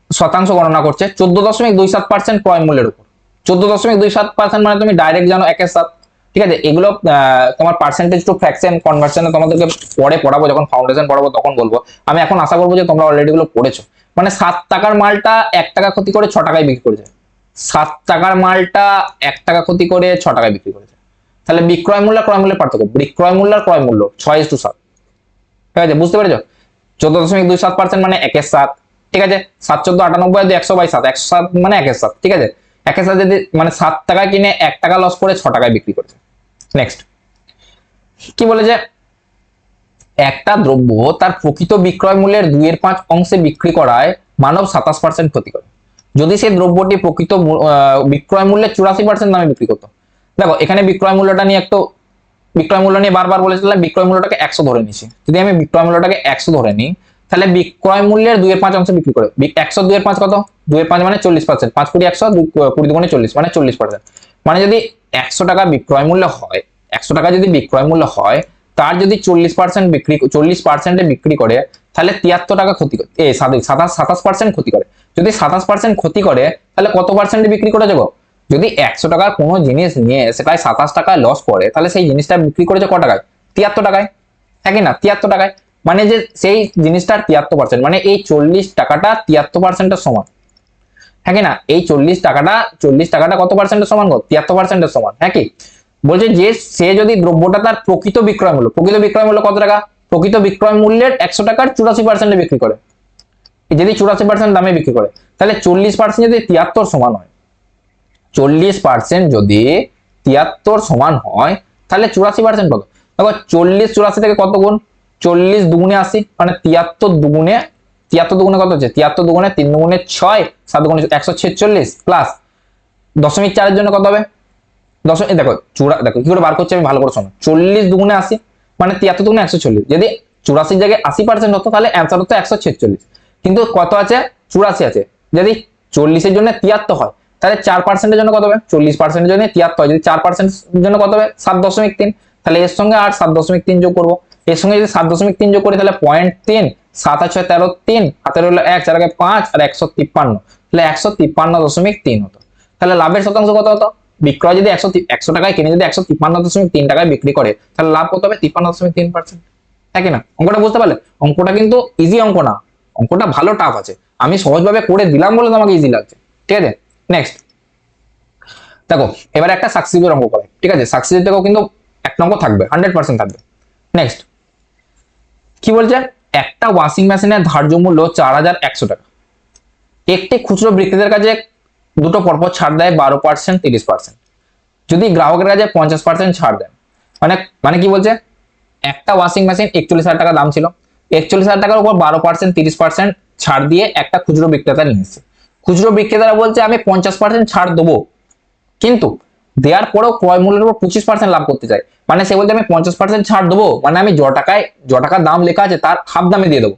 শতাংশ গণনা করছে 14.27% ক্রয় মূল্যের উপর, 14.27% মানে তুমি ডাইরেক্ট জানো 1/7, ঠিক আছে। এগুলো তোমার পার্সেন্টেজ টু ফ্র্যাকশন কনভার্সনে তোমাদেরকে পরে পড়াবো, যখন ফাউন্ডেশন পড়াবো তখন বলবো। আমি এখন আশা করবো যে তোমরা অলরেডি গুলো পড়েছো। মানে 7 টাকার মালটা 1 টাকা ক্ষতি করে 6 টাকায় বিক্রি করেছে, 7 টাকার মালটা 1 টাকা ক্ষতি করে 6 টাকায় বিক্রি করেছে, তাহলে বিক্রয় মূল্য ক্রয় মূল্যের পার্থক্য, বিক্রয় মূল্য আর ক্রয় মূল্য 6:7, ঠিক আছে, বুঝতে পেরেছো। 14.27% মানে 1/7, ঠিক আছে। 7 14 98 আর 100/7, 107 মানে 1/7, ঠিক আছে। 1/7 যদি মানে 7 টাকা কিনে 1 টাকা লস করে 6 টাকায় বিক্রি করেছে। নেক্সট কি বলে যে একটা দ্রব্য তার প্রকৃত বিক্রয় মূল্যের 2/5 অংশে বিক্রি করায় মানব 27% ক্ষতি করে, যদি সেই দ্রব্যটি প্রকৃত বিক্রয় মূল্যের 84% দামে বিক্রি করতো। দেখো এখানে বিক্রয় মূল্যটা নিয়ে বিক্রয় মূল্য নিয়ে বারবার বলেছিলাম, বিক্রয় মূল্যটাকে 100 ধরে নিছি, যদি আমি বিক্রয় মূল্যটাকে 100 ধরে নিই তাহলে বিক্রয় মূল্যের 2/5 অংশ বিক্রি করে, 100 2/5 কত, 2/5 মানে 40%, 5 কোটি 100 20 দুগুণে 40 মানে 40%, মানে যদি 100 টাকা বিক্রয় মূল্য হয়, 100 টাকা যদি বিক্রয় মূল্য হয়, তার যদি 40% বিক্রি 40%-এ বিক্রি করে তাহলে 73 টাকা ক্ষতি করে, 27% ক্ষতি করে। যদি 27% ক্ষতি করে তাহলে কত পার্সেন্টে বিক্রি করে যাবো, যদি 100 টাকার কোনো জিনিস নিয়ে সেটাই 27 টাকায় লস করে তাহলে সেই জিনিসটা বিক্রি করেছে ক টাকায় 73 টাকায়, হ্যাঁ কি না 73 টাকায়, মানে যে সেই জিনিসটার 73%, মানে এই 40 টাকাটা 73%-এর সমান, হ্যাঁ কি না। এই 40 টাকাটা কত পার্সেন্টের সমান গো 73%-এর সমান, হ্যাঁ কি। বলছে যে সে যদি দ্রব্যটা তার প্রকৃত বিক্রয় মূল্য কত টাকা, প্রকৃত বিক্রয় মূল্যের 100 টাকার 84%-এ বিক্রি করে, যদি 84% দামে বিক্রি করে তাহলে 40% যদি 73 সমান হয়, 40% যদি 73 সমান হয় তাহলে 84% কত, দেখো 40 84 থেকে কত গুণ, 40 দুগুণে 80 মানে 73 দুগুণে কত হচ্ছে, 73 দুগুণে 3 দুগুণে 6, 7 দুগুণে 146 প্লাস 0.4 এর জন্য কত হবে, দেখো দেখো কি করে বার করছে আমি ভালো করে শোনো, 40 দুগুণে 80 মানে 73 দুগুণে 140, যদি 84 জায়গায় 80% হতো তাহলে অ্যান্সার হতো 146, কিন্তু কত আছে 84 আছে, যদি 40 এর জন্য 73 হয় তাহলে 4%-এর জন্য কত হবে, 40%-এর জন্য 73 হয়, যদি 4%-এর জন্য কত হবে 7.3, তাহলে এর সঙ্গে আর 7.3 যোগ করবো, এর সঙ্গে যদি 7.3 যোগ করি তাহলে 0.3, 7 আর 6 13, 3 হাতের হলো 1, 4 5 আর 153, তাহলে 153.3 হতো। তাহলে লাভের শতাংশ কত হতো, বিক্রয় যদি 100 টাকায় কিনে যদি 153.3 টাকায় বিক্রি করে তাহলে লাভ কত হবে 53.3%, তাই না। অঙ্কটা বুঝতে পারলে, অঙ্কটা কিন্তু ইজি অঙ্ক না, অঙ্কটা ভালো টাফ আছে, আমি সহজভাবে করে দিলাম বলে তোমাকে ইজি লাগছে, ঠিক আছে। নেক্সট দেখো এবারে একটা সাকসিসিভ অঙ্ক করে, ঠিক আছে, সাকসিসিভ থেকেও কিন্তু 1 নম্বর থাকবে, 100% থাকবে। নেক্সট কি বলছে, একটা ওয়াশিং মেশিনের ধার্য মূল্য 4100 টাকা, একটি খুচরো বিক্রেতার কাছে দুটো পরপর ছাড় দেয় 12%, 30%। যদি গ্রাহকের কাছে 50% ছাড় দেয়, মানে মানে কি বলছে, একটা ওয়াশিং মেশিন 41,000 টাকা দাম ছিল, 41,000 টাকার উপর 12%, 30% ছাড় দিয়ে একটা খুচরো বিক্রেতা নিয়ে এসেছে। খুচরো বিক্রেতারা বলছে আমি 50% ছাড় দেবো, কিন্তু দেওয়ার পরেও ক্রয় মূল্যের উপর 25% লাভ করতে চাই। মানে সে বলছে আমি 50% ছাড় দেবো, মানে আমি য টাকার দাম লেখা আছে তার হাফ দামে দিয়ে দেবো,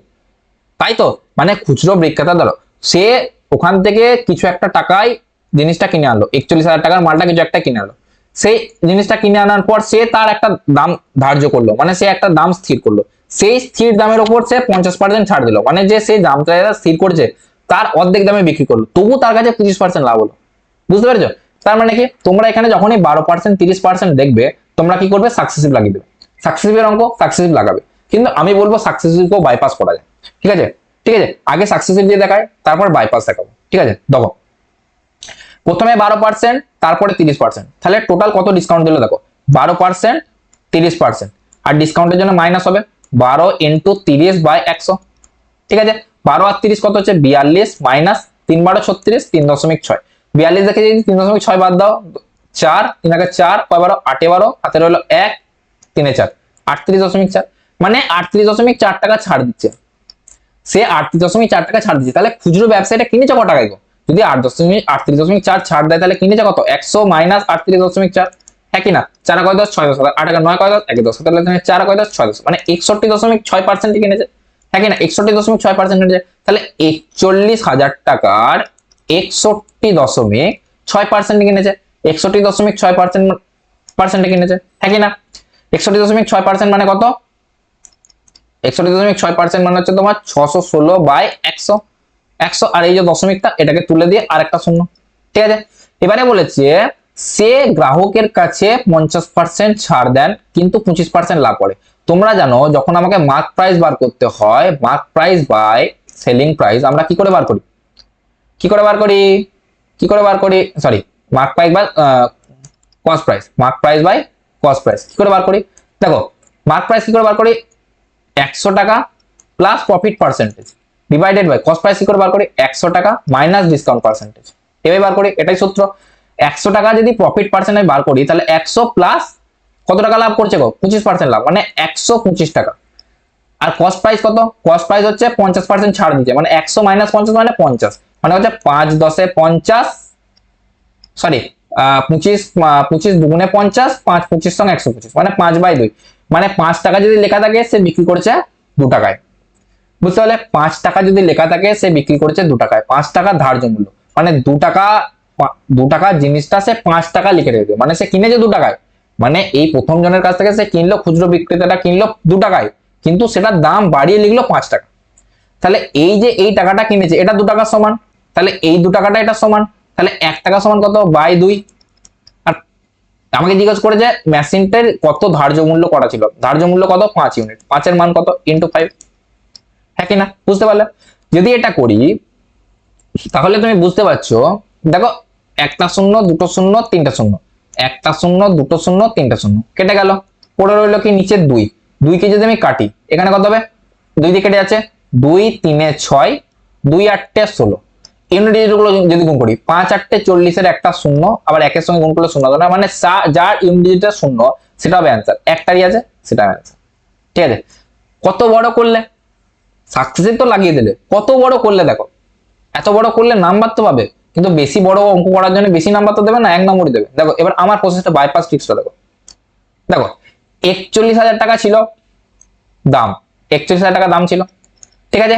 তাই তো। মানে খুচরো বিক্রেতা ধরো সে ওখান থেকে কিছু একটা টাকায় জিনিসটা কিনে আনলো, 41,000 টাকার মালটা কিছু একটা কিনে আনলো, সেই জিনিসটা কিনে আনার পর সে তার একটা দাম ধার্য করলো, মানে সে একটা দাম স্থির করলো, সেই স্থির দামের উপর সে 50% ছাড় দিল, মানে যে সেই দামটা স্থির করছে তার অর্ধেক দামে বিক্রি করলো, তবু তার কাছে 25% লাভ হলো। বুঝতে পেরেছো? তার মানে কি, তোমরা এখানে যখনই 12%, 30% দেখবে, তোমরা কি করবে, সাকসেসিভ লাগিয়ে দেবে। সাকসেসিভের অঙ্ক সাকসেসিভ লাগাবে, কিন্তু আমি বলবো সাকসেসিভকেও বাইপাস করা যায়। ঠিক আছে, ঠিক আছে, আগে সাকসেসিভ দিয়ে দেখায়, তারপর বাইপাস দেখাবো। ঠিক আছে, দেখো প্রথমে 12%, তারপরে 30%, তাহলে টোটাল কত ডিসকাউন্ট দিল দেখো, 12%, 30%, আর ডিসকাউন্টের জন্য মাইনাস হবে 12 ইন্টু 30/100। ঠিক আছে, 12 আর 30 কত হচ্ছে 42, মাইনাস 3 12 36, 3.6। 42 দেখে যদি 3.6 বাদ দাও, 4 3 আগে 4, কয় 12 8 12, হাতে রইলো 1 3 4, 38.4, মানে 38.4 টাকা ছাড় দিচ্ছে। সে 38.4 টাকা ছাড় দিচ্ছে, তাহলে খুচরো ব্যবসায়ীটা কিনেছে কত টাকায় গো? যদি 38.4 ছাড় দেয়, তাহলে কিনেছে কত, 100 মাইনাস 38.4, হ্যাঁ কি না? 4 কয় 10, 6 10, 8 9 কয় 10, 1 10, তাহলে 4 কয় 10, 6 10, মানে 61.6% কিনেছে, হ্যাঁ কি না? 61.6% কিনেছে, তাহলে 41,000 টাকার 61.6% কিনেছে, 61.6% কিনেছে, হ্যাঁ কি না? 61.6% মানে কত, 61.6% মানে হচ্ছে তোমার 616/100, 100 আর এই যে দশমিকটা এটাকে তুলে দিয়ে আরেকটা শূন্য। ঠিক আছে, এবারে বলেছে সে গ্রাহকের কাছে 50% ছাড় দেন, কিন্তু 25% লাভ করে। তোমরা জানো যখন আমাকে মার্ক প্রাইস বার করতে হয়, mark price by selling price আমরা কি করে বার করি, কি করে বার করি, কি করে বার করি, sorry, mark price by cost price, mark price by cost price কি করে বার করি, দেখো মার্ক প্রাইস কি করে বার করি, 100 টাকা plus profit percentage divided by cost price, কি করে বার করি, 100 টাকা মাইনাস ডিসকাউন্ট পার্সেন্টেজ, এভাবে বার করি, এটাই সূত্র। 100 টাকা যদি প্রফিট পার্সেন্টেজ বার করি, তাহলে 100 প্লাস কত টাকা লাভ করছে গো, 25% লাভ, মানে 125 টাকা। আর কস্ট প্রাইস কত, কস্ট প্রাইস হচ্ছে 50% ছাড় দিচ্ছে, মানে 100 মাইনাস 50 মানে 50, মানে হচ্ছে 5 10 এ 50, সরি 25 25 দুগুণে 50, 5 25 সঙ্গে 125, মানে 5/2, মানে 5 টাকা যদি লেখা থাকে সে বিক্রি করছে 2 টাকায়। বুঝতে পারলে, 5 টাকা যদি লেখা থাকে সে বিক্রি করছে 2 টাকায়, 5 টাকা ধার্য মূল্য, মানে 2 টাকা, 2 টাকা জিনিসটা সে 5 টাকা লিখে রেখেছে, মানে সে কিনেছে 2 টাকায়, মানে এই প্রথম জনের কাছ থেকে সে কিনলো, খুচরো বিক্রেতাটা কিনলো 2 টাকায়, কিন্তু সেটার দাম বাড়িয়ে লিখলো 5 টাকা। তাহলে এই যে এই টাকাটা কিনেছে এটা 2 টাকার সমান, তাহলে এই 2 টাকাটা এটা সমান, তাহলে 1 টাকা সমান কত, বাই 2। আর আমাকে জিজ্ঞেস করে যে মেশিনটার কত ধার্য মূল্য করা ছিল, ধার্য মূল্য কত, 5 ইউনিট, 5 এর মান কত, ইন্টু 5, হ্যাঁ কি না? বুঝতে পারলে, যদি এটা করি তাহলে তুমি বুঝতে পারছো, দেখো একটা শূন্য, দুটো শূন্য, তিনটা শূন্য, একটা শূন্য, দুটো শূন্য, তিনটা শূন্য, কেটে গেল, পড়ে রইলো কি নিচে 2, 2 কে যদি আমি কাটি এখানে কত হবে, 2 দিয়ে কেটে যাচ্ছে, 2 3 এ 6, 2 8 এ 16, ইউনিট গুলো যদি গুণ করি, 5 8 এ 40 এর একটা শূন্য, আবার একের সঙ্গে গুণ করলে শূন্য, মানে যার ইউনিটটা শূন্য সেটা হবে অ্যান্সার, একটারই আছে সেটা অ্যান্সার। ঠিক আছে, কত বড় করলে, সাকসেসিভ তো লাগিয়ে দিলে, কত বড় করলে দেখো, এত বড় করলে নাম্বার তো পাবে, কিন্তু বেশি বড় অঙ্ক করার জন্য বেশি নাম্বার তো দেবে না, 1 নম্বরই দেবে। দেখো এবার আমার প্রসেসটা বাইপাস ট্রিক্সটা দেখো, দেখো 41,000 টাকা ছিল দাম, 41,000 টাকা দাম ছিল, ঠিক আছে,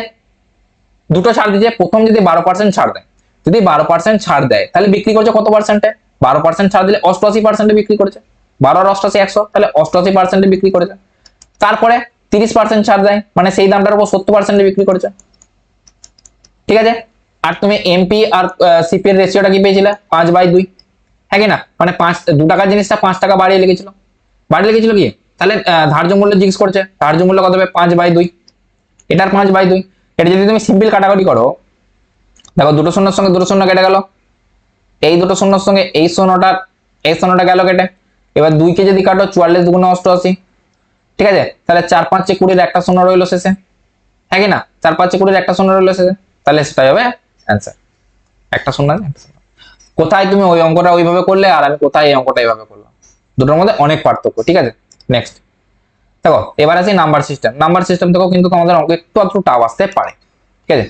দুটো ছাড় দিচ্ছে, প্রথম যদি 12% ছাড় দেয়, যদি 12% ছাড় দেয় তাহলে বিক্রি করছে কত পার্সেন্টে, 12% ছাড় দিলে 88% বিক্রি করেছে, 12 আর 88 100, তাহলে 88% বিক্রি করেছে। তারপরে 30% ছাড় দেয়, মানে সেই দামটার উপর 70% বিক্রি করেছে। ঠিক আছে, আর তুমি এমপি আর সিপি এর রেশিওটা কি পেয়েছিলে, 5/2, হ্যাঁ কি না? মানে 2 টাকার জিনিসটা 5 টাকা বাড়িয়ে লিখেছিল, বাড়িয়ে লিখেছিল কি, তাহলে ধার্য মূল্য জিজ্ঞেস করছে, ধার্য মূল্য কত হবে, 5/2, এটার 5/2। এটা যদি তুমি সিম্পল কাটাকাটি করো, দেখো দুটো শূন্যের সঙ্গে দুটো শূন্য কেটে গেল, এই দুটো শূন্যের সঙ্গে এই শূন্যটা গেল কেটে, এবার 2 কে যদি কাটো, 44 দুগুণে 88, ঠিক আছে, তাহলে 4 5 এ 20 একটা শূন্য রইলো শেষে, হ্যাঁ কি না? 4 5 এ 20 একটা শূন্য রইলো শেষে, তাহলে সেটাই হবে অ্যান্সার, একটা শূন্য, একটা শূন্য। কোথায় তুমি ওই অঙ্কটা ওইভাবে করলে আর আমি কোথায় এই অঙ্কটা এইভাবে করলাম, দুটোর মধ্যে অনেক পার্থক্য। ঠিক আছে, নেক্সট দেখো, এবার আসি নাম্বার সিস্টেম। নাম্বার সিস্টেম থেকেও কিন্তু তোমাদের অঙ্ক একটু একটু টাফ আসতে পারে। ঠিক আছে,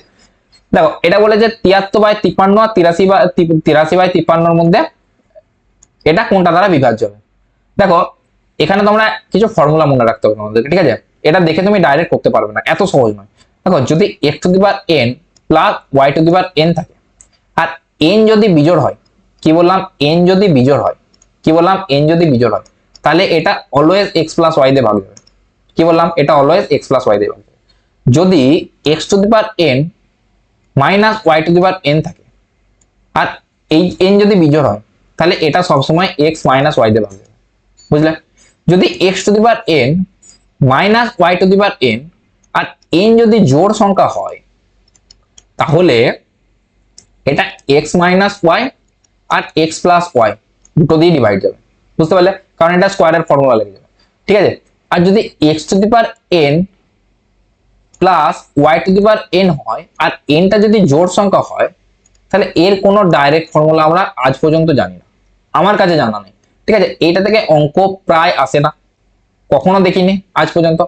দেখো এটা বলে যে 73/53 আর 83/53 মধ্যে এটা কোনটা দ্বারা বিভাজ্য হবে। দেখো এখানে তোমরা কিছু ফর্মুলা মনে রাখতে হবে তোমাদেরকে। ঠিক আছে, এটা দেখে তুমি ডাইরেক্ট করতে পারবে না, এত সহজ নয়। দেখো যদি x⁴n প্লাস y⁴n থাকে আর n যদি বিজোড় হয়, কি বললাম n যদি বিজোড় হয়, কি বললাম n যদি বিজোড় হয়, তাহলে এটা অলওয়েজ x প্লাস y দিয়ে ভাগ যাবে। কি বললাম, এটা অলওয়েজ x প্লাস y দিয়ে ভাগ যাবে। যদি x⁴n মাইনাস y⁴n থাকে আর এই n যদি বিজোড় হয়, তাহলে এটা সবসময় x মাইনাস y দিয়ে ভাগ যাবে। বুঝলে, যদি x⁴n মাইনাস y⁴n আর n যদি জোড় সংখ্যা হয়, তাহলে এটা x মাইনাস y আর x প্লাস y দুটো দিয়ে ডিভাইড যাবে। বুঝতে পারলে, কারণ এটা স্কোয়ারের ফর্মুলা লেগে যাবে। ঠিক আছে, আর যদি x⁴n প্লাস y⁴n হয় আর nটা যদি জোড় সংখ্যা হয়, তাহলে এর কোনো ডাইরেক্ট ফর্মুলা আমরা আজ পর্যন্ত জানি না, আমার কাছে জানা নেই। ঠিক আছে, এইটা থেকে অঙ্ক প্রায় আসে না, কখনো দেখিনি আজ পর্যন্ত।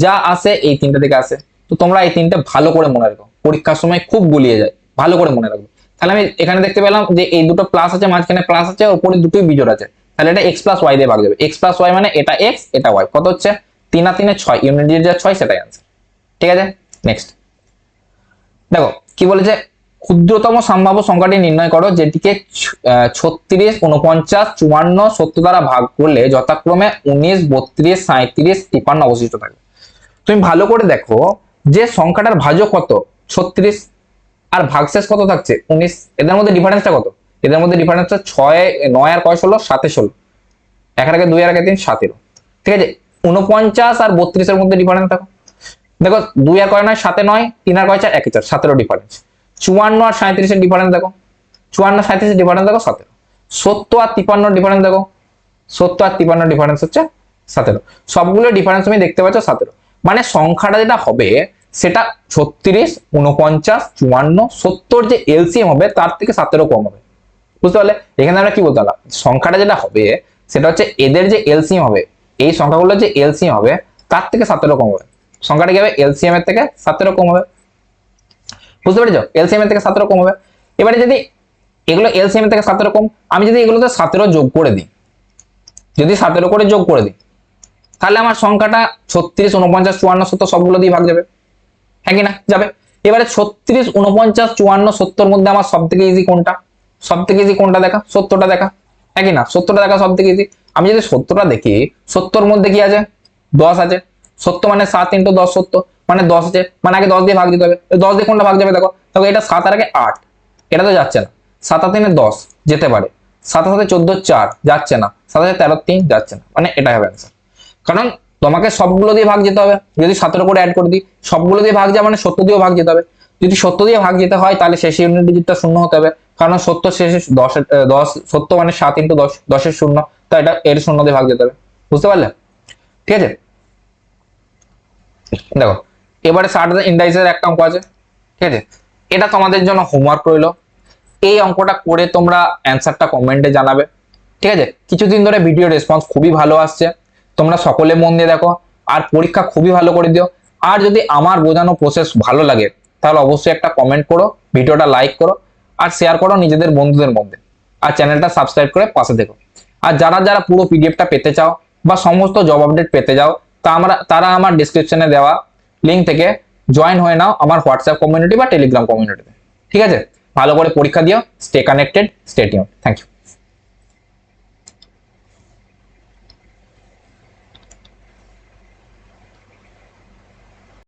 যা আসে এই তিনটা থেকে আসে। তো তোমরা এই তিনটে ভালো করে মনে রাখো, পরীক্ষার সময় খুব গুলিয়ে যায়, ভালো করে মনে রাখবে। তাহলে আমি এখানে দেখতে পেলাম যে এই দুটো প্লাস আছে, মাঝখানে প্লাস আছে, উপরে দুটোই বিজোড় আছে, তাহলে এটা x প্লাস ওয়াই দিয়ে ভাগ যাবে। x প্লাস ওয়াই মানে এটা x এটা y, কত হচ্ছে 3 আর 3 6, ইউনিট যা 6 সেটাই আনসার। ঠিক আছে, নেক্সট দেখো কি বলেছে, ক্ষুদ্রতম সম্ভাব্য সংখ্যাটি নির্ণয় করো যেটিকে 36, 49, 54, 70 দ্বারা ভাগ করলে যথাক্রমে 19, 32, 37, 53 অবশিষ্ট থাকে। তুমি ভালো করে দেখো যে সংখ্যাটার ভাজক কত 36 আর ভাগশেষ কত থাকছে 19, এদের মধ্যে ডিফারেন্সটা কত? এদের মধ্যে ডিফারেন্সটা 6, 9 আর 16, 7 16, 1 আর 2 আর 3 17। ঠিক আছে, 49 আর 32 এর মধ্যে ডিফারেন্স দেখো, দেখো 2 আর 9 7 9, 3 আর 4 1 4, 17 ডিফারেন্স। 54 আর 37 এর ডিফারেন্স দেখো, 54 37 এর ডিফারেন্স দেখো 17। 70 আর 53 ডিফারেন্স দেখো, 70 আর 53 ডিফারেন্স হচ্ছে 17। সবগুলো ডিফারেন্স তুমি দেখতে পাচ্ছ 17। মানে সংখ্যাটা যেটা হবে সেটা 36, 49, 54, 70 যে এলসিএম হবে তার থেকে 17 কম হবে। বুঝতে পারলে, এখানে আমরা কি বলতে পারলাম, সংখ্যাটা যেটা হবে সেটা হচ্ছে এদের যে এলসিএম হবে, এই সংখ্যাগুলো যে এলসিএম হবে তার থেকে 17 কম হবে। সংখ্যাটা কি হবে, এলসিএম এর থেকে 17 কম হবে। বুঝতে পেরেছো, এলসিএম এর থেকে 17 কম হবে। এবারে যদি এগুলো এলসিএম এর থেকে 17 কম, আমি যদি এগুলোতে 17 যোগ করে দিই, যদি 17 করে যোগ করে দিই, তাহলে আমার সংখ্যাটা 36, 49, 54, 70 সবগুলো দিয়ে ভাগ যাবে। হ্যাঁ কি না, যাবে। এবারে 36, 49, 54, 70 মধ্যে আমার সব থেকে ইজি কোনটা? সব থেকে ইজি কোনটা দেখা? 70টা দেখা। হ্যাঁ কি না, 70টা দেখা সব থেকে ইজি। আমি যদি 70টা দেখি, 70 মধ্যে কি আছে 10 আছে। 70 মানে 7 × 10 70, মানে 10 আছে, মানে আগে 10 দিয়ে ভাগ দিতে হবে। 10 দিয়ে কোনটা ভাগ যাবে দেখো, দেখো এটা 7 আর আগে 8, এটা তো যাচ্ছে না। 7 আর 3 10 যেতে পারে, 7 আর 7 14 4 যাচ্ছে না, 7 আর 13 3 যাচ্ছে না, মানে এটা হবে অ্যান্সার। কারণ তোমাকে সবগুলো দিয়ে ভাগ যেতে হবে। যদি 17 করে অ্যাড করে দিই, সবগুলো দিয়ে ভাগ যায় মানে 70 দিয়েও ভাগ যেতে হবে। যদি 70 দিয়ে ভাগ যেতে হয় তাহলে শেষে ইউনিট ডিজিটটা শূন্য হতে হবে, কারণ 70 শেষে 10 70 মানে 7 × 10, 10 এর শূন্য, তো এটা এর শূন্য দিয়ে ভাগ যেতে হবে। বুঝতে পারলে? ঠিক আছে, দেখো এবারে 60 ইন্ডাইসের একটা অঙ্ক আছে। ঠিক আছে, এটা তোমাদের জন্য হোমওয়ার্ক রইলো। এই অঙ্কটা করে তোমরা অ্যান্সারটা কমেন্টে জানাবে। ঠিক আছে, কিছুদিন ধরে ভিডিও রেসপন্স খুবই ভালো আসছে, তোমরা সকলে মন দিয়ে দেখো আর পরীক্ষা খুবই ভালো করে দিও। আর যদি আমার বোঝানো প্রসেস ভালো লাগে তাহলে অবশ্যই একটা কমেন্ট করো, ভিডিওটা লাইক করো আর শেয়ার করো নিজেদের বন্ধুদের মধ্যে, আর চ্যানেলটা সাবস্ক্রাইব করে পাশে থেকো। আর যারা যারা পুরো পিডিএফটা পেতে চাও বা সমস্ত জব আপডেট পেতে যাও, তারা আমার ডেসক্রিপশনে দেওয়া লিঙ্ক থেকে জয়েন হয়ে নাও আমার হোয়াটসঅ্যাপ কমিউনিটি বা টেলিগ্রাম কমিউনিটিতে। ঠিক আছে, ভালো করে পরীক্ষা দিও, stay connected, stay tuned. Thank you.